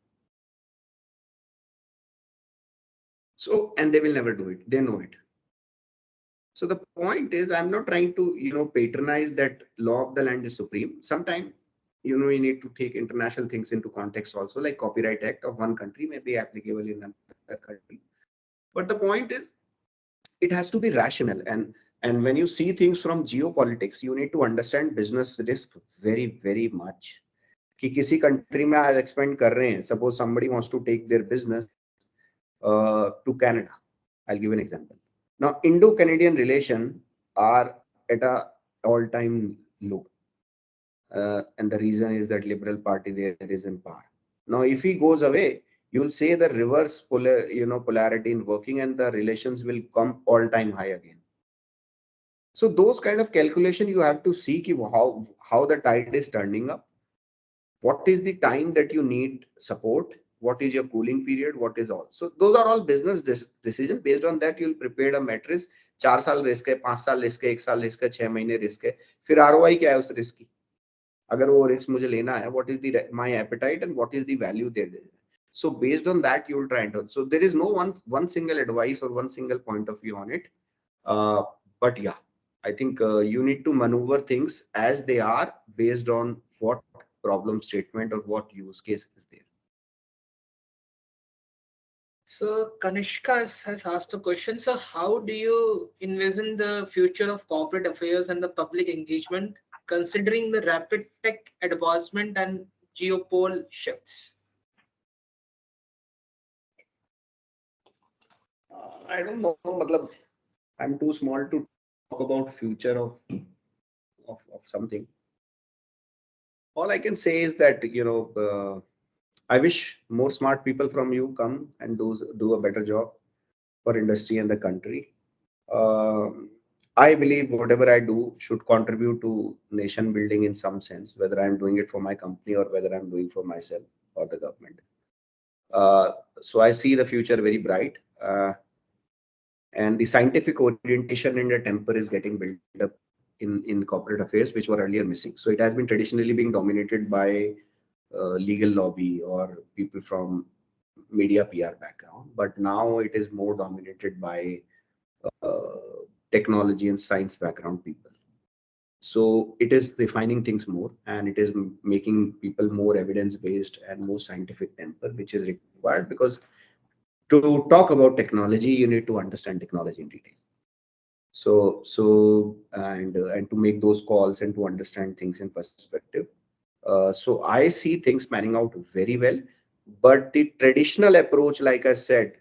So, and they will never do it. They know it. So the point is, I'm not trying to, patronize that law of the land is supreme. Sometimes, you need to take international things into context also, like Copyright Act of one country may be applicable in another country. But the point is, it has to be rational. And when you see things from geopolitics, you need to understand business risk very, very much. कि किसी country में आज expand कर रहे हैं, suppose somebody wants to take their business to Canada. I'll give an example. Now, Indo-Canadian relations are at a all-time low. And the reason is that Liberal Party there is in power. Now, if he goes away, you'll say the reverse polarity in working and the relations will come all-time high again. So those kind of calculation you have to see how the tide is turning up. What is the time that you need support? What is your cooling period? What is all? So those are all business decision. Based on that, you'll prepare a matrix. 4 साल risk है, 5 साल risk है, 1 साल risk है, 6 महीने risk है. फिर ROI क्या है उस risk की? अगर वो risk मुझे लेना है, what is my appetite and what is the value there? So based on that, you will try and. So there is no one single advice or one single point of view on it. But yeah, I think you need to maneuver things as they are based on what problem statement or what use case is there. So Kanishka has asked a question. So how do you envision the future of corporate affairs and the public engagement, considering the rapid tech advancement and geopol shifts? I don't know. Matlab, I'm too small to talk about future of something. All I can say is that I wish more smart people from you come and do a better job for industry and the country. I believe whatever I do should contribute to nation building in some sense, whether I'm doing it for my company or whether I'm doing for myself or the government. So I see the future very bright. And the scientific orientation and the temper is getting built up in corporate affairs, which were earlier missing. So it has been traditionally being dominated by legal lobby or people from media PR background, but now it is more dominated by technology and science background people. So it is refining things more, and it is making people more evidence based and more scientific temper, which is required because to talk about technology, you need to understand technology in detail. So and to make those calls and to understand things in perspective. So I see things panning out very well, but the traditional approach, like I said,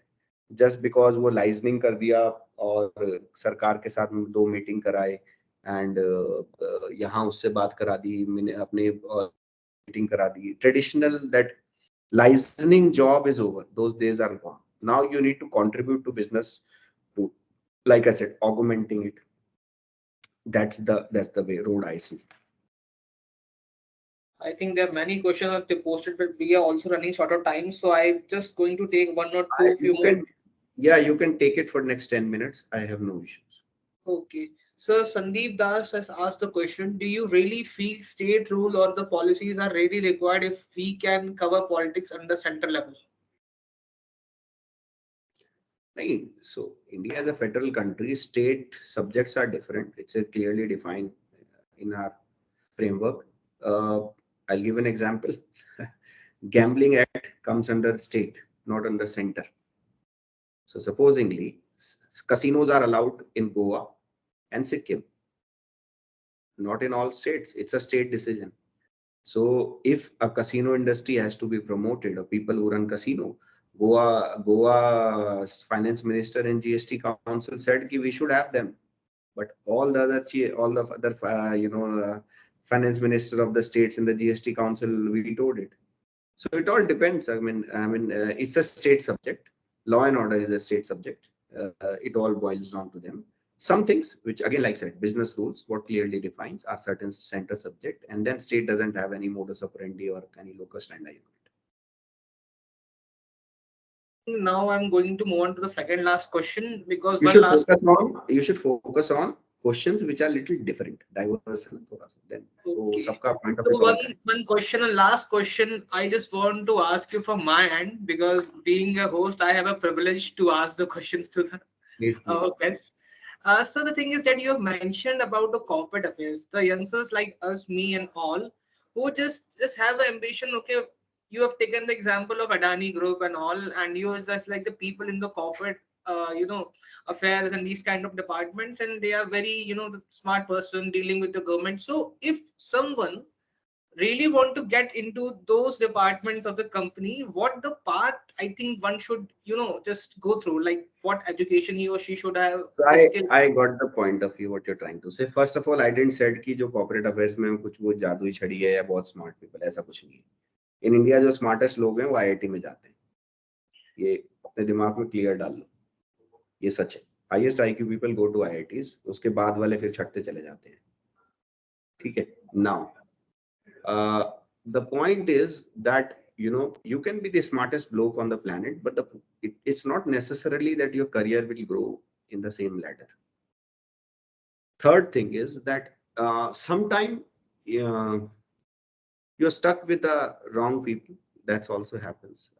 just because वो licensing कर दिया और सरकार के साथ 2 meeting कराए and यहाँ उससे बात करा दी, मैंने अपने मीटिंग करा दी. Traditional that licensing job is over. Those days are gone. Now you need to contribute to business to, like I said, augmenting it. That's the way road I see. I think there are many questions that they posted, but we are also running short of time. So I'm just going to take one or two few You more. can, yeah, you can take it for next 10 minutes. I have no issues. Okay. So Sandeep Das has asked the question, do you really feel state rule or the policies are really required if we can cover politics under center level? Right. So India is a federal country. State subjects are different. It's a clearly defined in our framework. I'll give an example. Gambling Act comes under state, not under center. So supposingly, casinos are allowed in Goa and Sikkim. Not in all states. It's a state decision. So if a casino industry has to be promoted, or people who run casino, Goa finance minister and GST council said that we should have them, but all the other all the other finance minister of the states in the GST council vetoed it. So it all depends. It's a state subject. Law and order is a state subject. It all boils down to them. Some things, which again, like I said, business rules, what clearly defines are certain center subject, and then state doesn't have any modus operandi or any locus standi. Now I'm going to move on to the second last question, because You one should last. focus on questions which are little different, diverse, and थोड़ा सा. Then वो Okay. सबका point of So view cover करें. one question and last question I just want to ask you from my end, because being a host, I have a privilege to ask the questions to the Please, please. guests. So the thing is that you have mentioned about the corporate affairs, the youngsters like us, me, and all, who just have the ambition. Okay, you have taken the example of Adani Group and all, and you are just like the people in the corporate, affairs and these kind of departments, and they are very, the smart person dealing with the government. So if someone really want to get into those departments of the company, what the path I think one should, just go through, like what education he or she should have, So the skill. I got the point of view what you're trying to say. First of all, I didn't said कि जो corporate affairs में कुछ वो जादुई छड़ी है या बहुत smart people, ऐसा कुछ नहीं है. In India जो smartest लोग हैं वो IIT में जाते हैं. ये अपने दिमाग में क्लियर डाल लो, ये सच है. Highest IQ people go to IITs, उसके बाद वाले फिर छटते चले जाते हैं. ठीक है. Now the point is that you can be the smartest bloke on the planet, but it's not necessarily that your career will grow in the same ladder. Third thing is that sometime uh, you're stuck with the wrong people. That's also happens,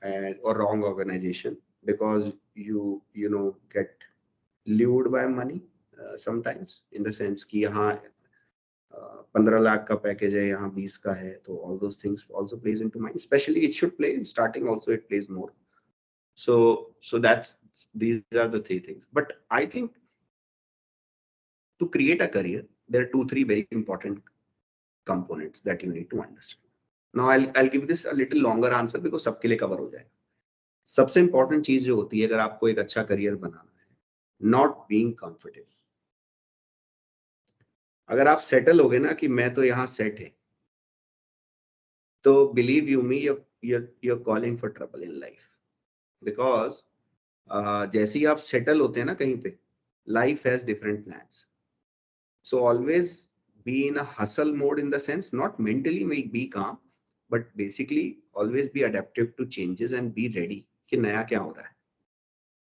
and or wrong organization, because you get lured by money sometimes, in the sense कि यहाँ 15 lakh का package है, यहाँ 20 का है, तो all those things also plays into mind. Especially it should play in starting also, it plays more. So that's, these are the three things. But I think to create a career, there are 2-3 very important components that you need to understand. Now I'll give this a little longer answer because सबके लिए cover हो जाएगा. सबसे important चीज जो होती है अगर आपको एक अच्छा करियर बनाना है, not being comfortable. अगर आप सेटल हो गए ना कि मैं तो यहाँ सेट है, तो believe you me, you're calling for trouble in life. Because जैसे ही आप सेटल होते हैं ना कहीं पे, life has different plans. So always be in a hustle mode, in the sense not mentally be calm, but basically always be adaptive to changes and be ready कि नया क्या हो रहा है,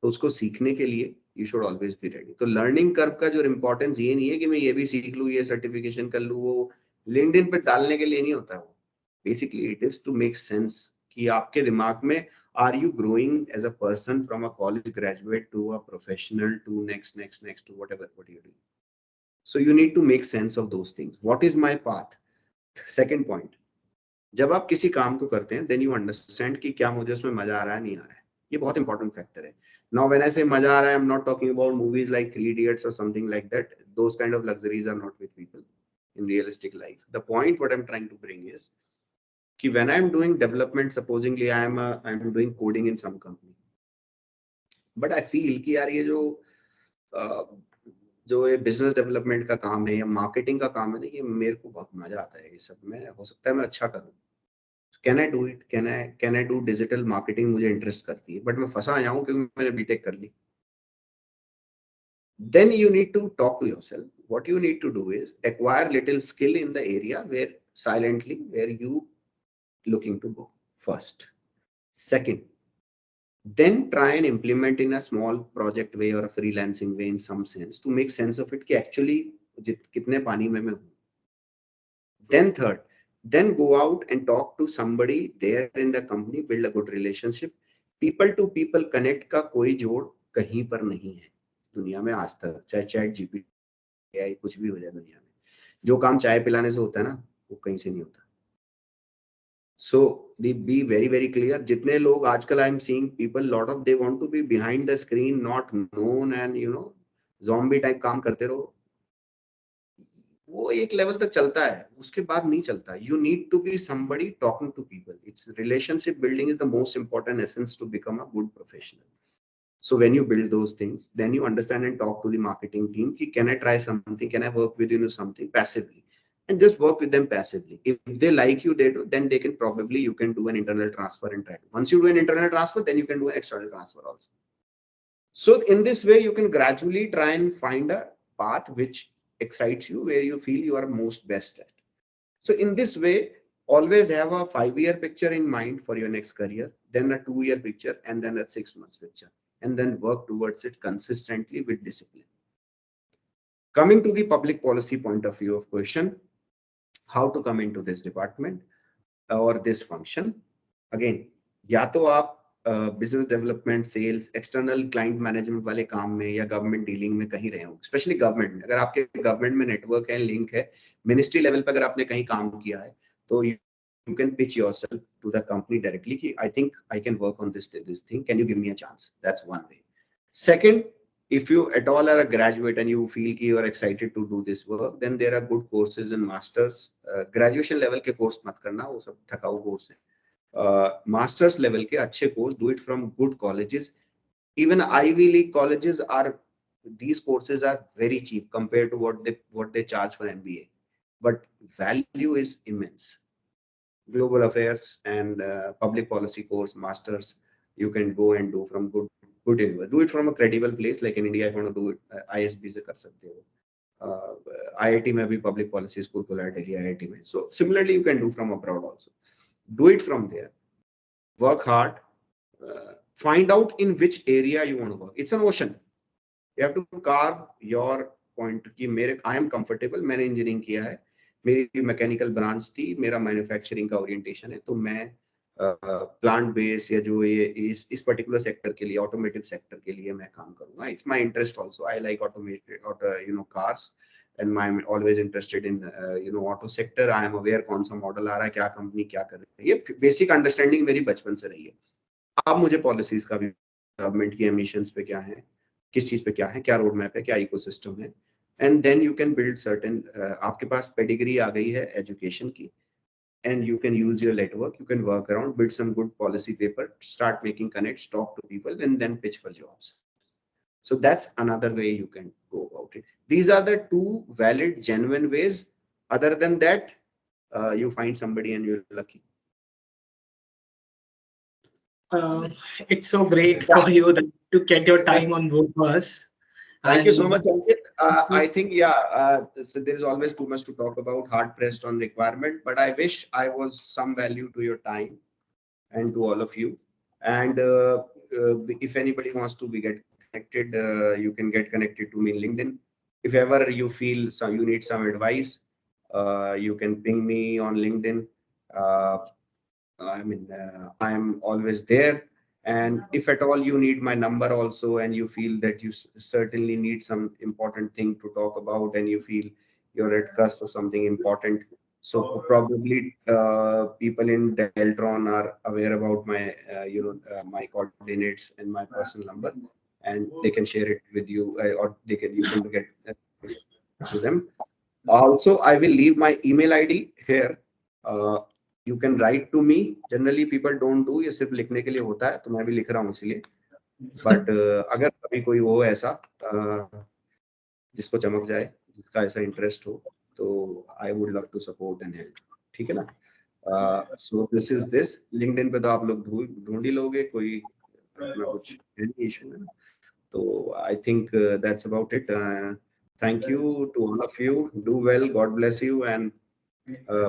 तो उसको सीखने के लिए you should always be ready. तो लर्निंग कर्व का जो इम्पोर्टेंस ये नहीं है कि मैं ये भी सीख लूँ, ये सर्टिफिकेशन कर लूँ, वो लिंक्डइन पे डालने के लिए नहीं होता. वो basically it is to make sense कि आपके दिमाग में are you growing as a person from a college graduate to a professional to next to whatever what you do. So you need to make sense of those things. What is my path? Second point, जब आप किसी काम को करते हैं, then you understand कि क्या मुझे उसमें मजा आ रहा है, नहीं आ रहा है. ये बहुत इंपॉर्टेंट फैक्टर है. Now when I say मजा आ रहा है, I'm not talking about movies like Three Idiots or something like that. Those kind of luxuries are not with people in realistic life. The point what I'm trying to bring is कि when I'm doing development, supposingly I'm doing coding in some company, but I feel कि यार ये जो ये business development का काम है या मार्केटिंग का काम है ना, ये मेरे को बहुत मजा आता है. ये सब में हो सकता है मैं अच्छा करूँ. Can I do it, can I do digital marketing, मुझे इंटरेस्ट करती है, बट मैं फंसा आया हूँ क्योंकि मैंने बीटेक कर ली. Then you need to talk to yourself. What you need to do is acquire little skill in the area where silently where you looking to go first. Second, then try and implement in a small project way or a freelancing way in some sense to make sense of it कि actually कितने पानी में मैं हूँ. Then third, then go out and talk to somebody there in the company, build a good relationship. People to people connect का कोई जोड़ कहीं पर नहीं है दुनिया में आज तक, चाहे चैट जीपीटी AI कुछ भी हो जाए दुनिया में. जो काम चाय पिलाने से होता है ना, वो कहीं से नहीं होता. So be very very clear. जितने लोग आजकल I am seeing people, lot of they want to be behind the screen, not known, and zombie type काम करते रहो. वो एक लेवल तक चलता है, उसके बाद नहीं चलता. You need to be somebody talking to people. It's relationship building is the most important essence to become a good professional. So when you build those things, then you understand and talk to the marketing team. Ki, can I try something? Can I work with you something passively? And just work with them passively. If they like you, they do, then they can probably you can do an internal transfer and try. Once you do an internal transfer, then you can do an external transfer also. So in this way, you can gradually try and find a path which excites you, where you feel you are most best at. So in this way, always have a 5-year picture in mind for your next career, then a 2-year picture, and then a 6 months picture, and then work towards it consistently with discipline. Coming to the public policy point of view of question, how to come into this department or this function? Again, या तो आप business development, sales, external client management वाले काम में या government dealing में कहीं रहे हो, स्पेशली गवर्नमेंट में. अगर आपके गवर्नमेंट में नेटवर्क है, लिंक है, मिनिस्ट्री लेवल पे अगर आपने कहीं काम किया है, तो you can pitch yourself to the company directly कि I think I can work on this thing, can you give me a chance? That's one way. Second, if you at all are a graduate and you feel कि you are excited to do this work, then there are good courses and masters. Graduation level के course मत करना, वो सब थकाऊ course है. Masters level के अच्छे course, do it from good colleges. Even Ivy League colleges are, these courses are very cheap compared to what they charge for MBA, but value is immense. Global affairs and public policy course, masters, you can go and do from good university. Do it from a credible place, like in India. If you want to do it, ISB से कर सकते हो. IIT में भी public policy school खुला है, Delhi IIT में. So similarly, you can do from abroad also. Do it from there. Work hard. Find out in which area you want to work. It's an ocean. You have to carve your point कि मेरे I am comfortable. मैंने engineering किया है, मेरी mechanical branch थी, मेरा manufacturing का orientation है, तो मैं प्लांट बेस या जो ये इस पर्टिकुलर सेक्टर के लिए, ऑटोमेटिव सेक्टर के लिए मैं काम करूंगा. It's my interest also. I like automated cars and I'm always interested in auto sector. I am aware कौन सा मॉडल आ रहा है, क्या कंपनी क्या कर रही है. ये बेसिक अंडरस्टैंडिंग मेरी बचपन से रही है. अब मुझे पॉलिसीज का भी, गवर्नमेंट की एमिशंस पे क्या है, किस चीज पे क्या है, क्या रोड मैप है, क्या इकोसिस्टम है, and then you can build certain. आपके पास पेडिग्री आ गई है एजुकेशन की, and you can use your network, you can work around, build some good policy paper, start making connects, talk to people, and then pitch for jobs. So that's another way you can go about it. These are the two valid, genuine ways. Other than that, you find somebody and you're lucky. It's so great for you that to get your time on board us. Thank you so And much, Ankit. I think, so there is always too much to talk about, hard pressed on requirement, but I wish I was some value to your time and to all of you. And if anybody wants to be get connected, you can get connected to me in LinkedIn. If ever you feel you need some advice, you can ping me on LinkedIn. Uh, I'm always there. And if at all you need my number also, and you feel that you certainly need some important thing to talk about, and you feel you're at cusp of something important, so probably people in Deltron are aware about my, my coordinates and my personal number, and they can share it with you, or you can get to them. Also, I will leave my email ID here. You can write to me. Generally, people don't do. ये सिर्फ लिखने के लिए होता है, तो मैं भी लिख रहा हूँ इसलिए. But अगर कभी कोई हो ऐसा जिसको चमक जाए, जिसका ऐसा इंटरेस्ट हो, तो I would love to support and help. ठीक है ना? So this is this. LinkedIn पे तो आप लोग ढूंढ ही लोगे, कोई अपना कुछ इशू है ना. So I think that's about it. Thank you to all of you. Do well. God bless you, and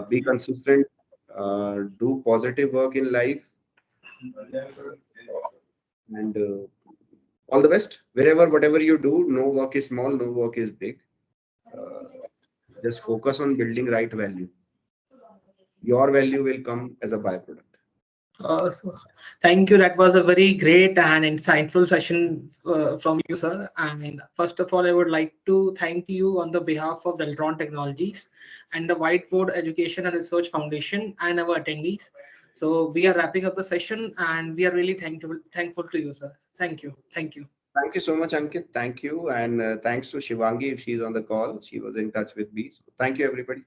be consistent. Do positive work in life, and all the best. Whatever you do, no work is small, no work is big. Just focus on building right value. Your value will come as a byproduct. So thank you. That was a very great and insightful session from you, sir. And first of all, I would like to thank you on the behalf of Deltron Technologies and the Whiteboard Education and Research Foundation and our attendees. So we are wrapping up the session, and we are really thankful to you, sir. Thank you. Thank you. Thank you so much, Ankit. Thank you. And thanks to Shivangi if she's on the call. She was in touch with me. So thank you, everybody.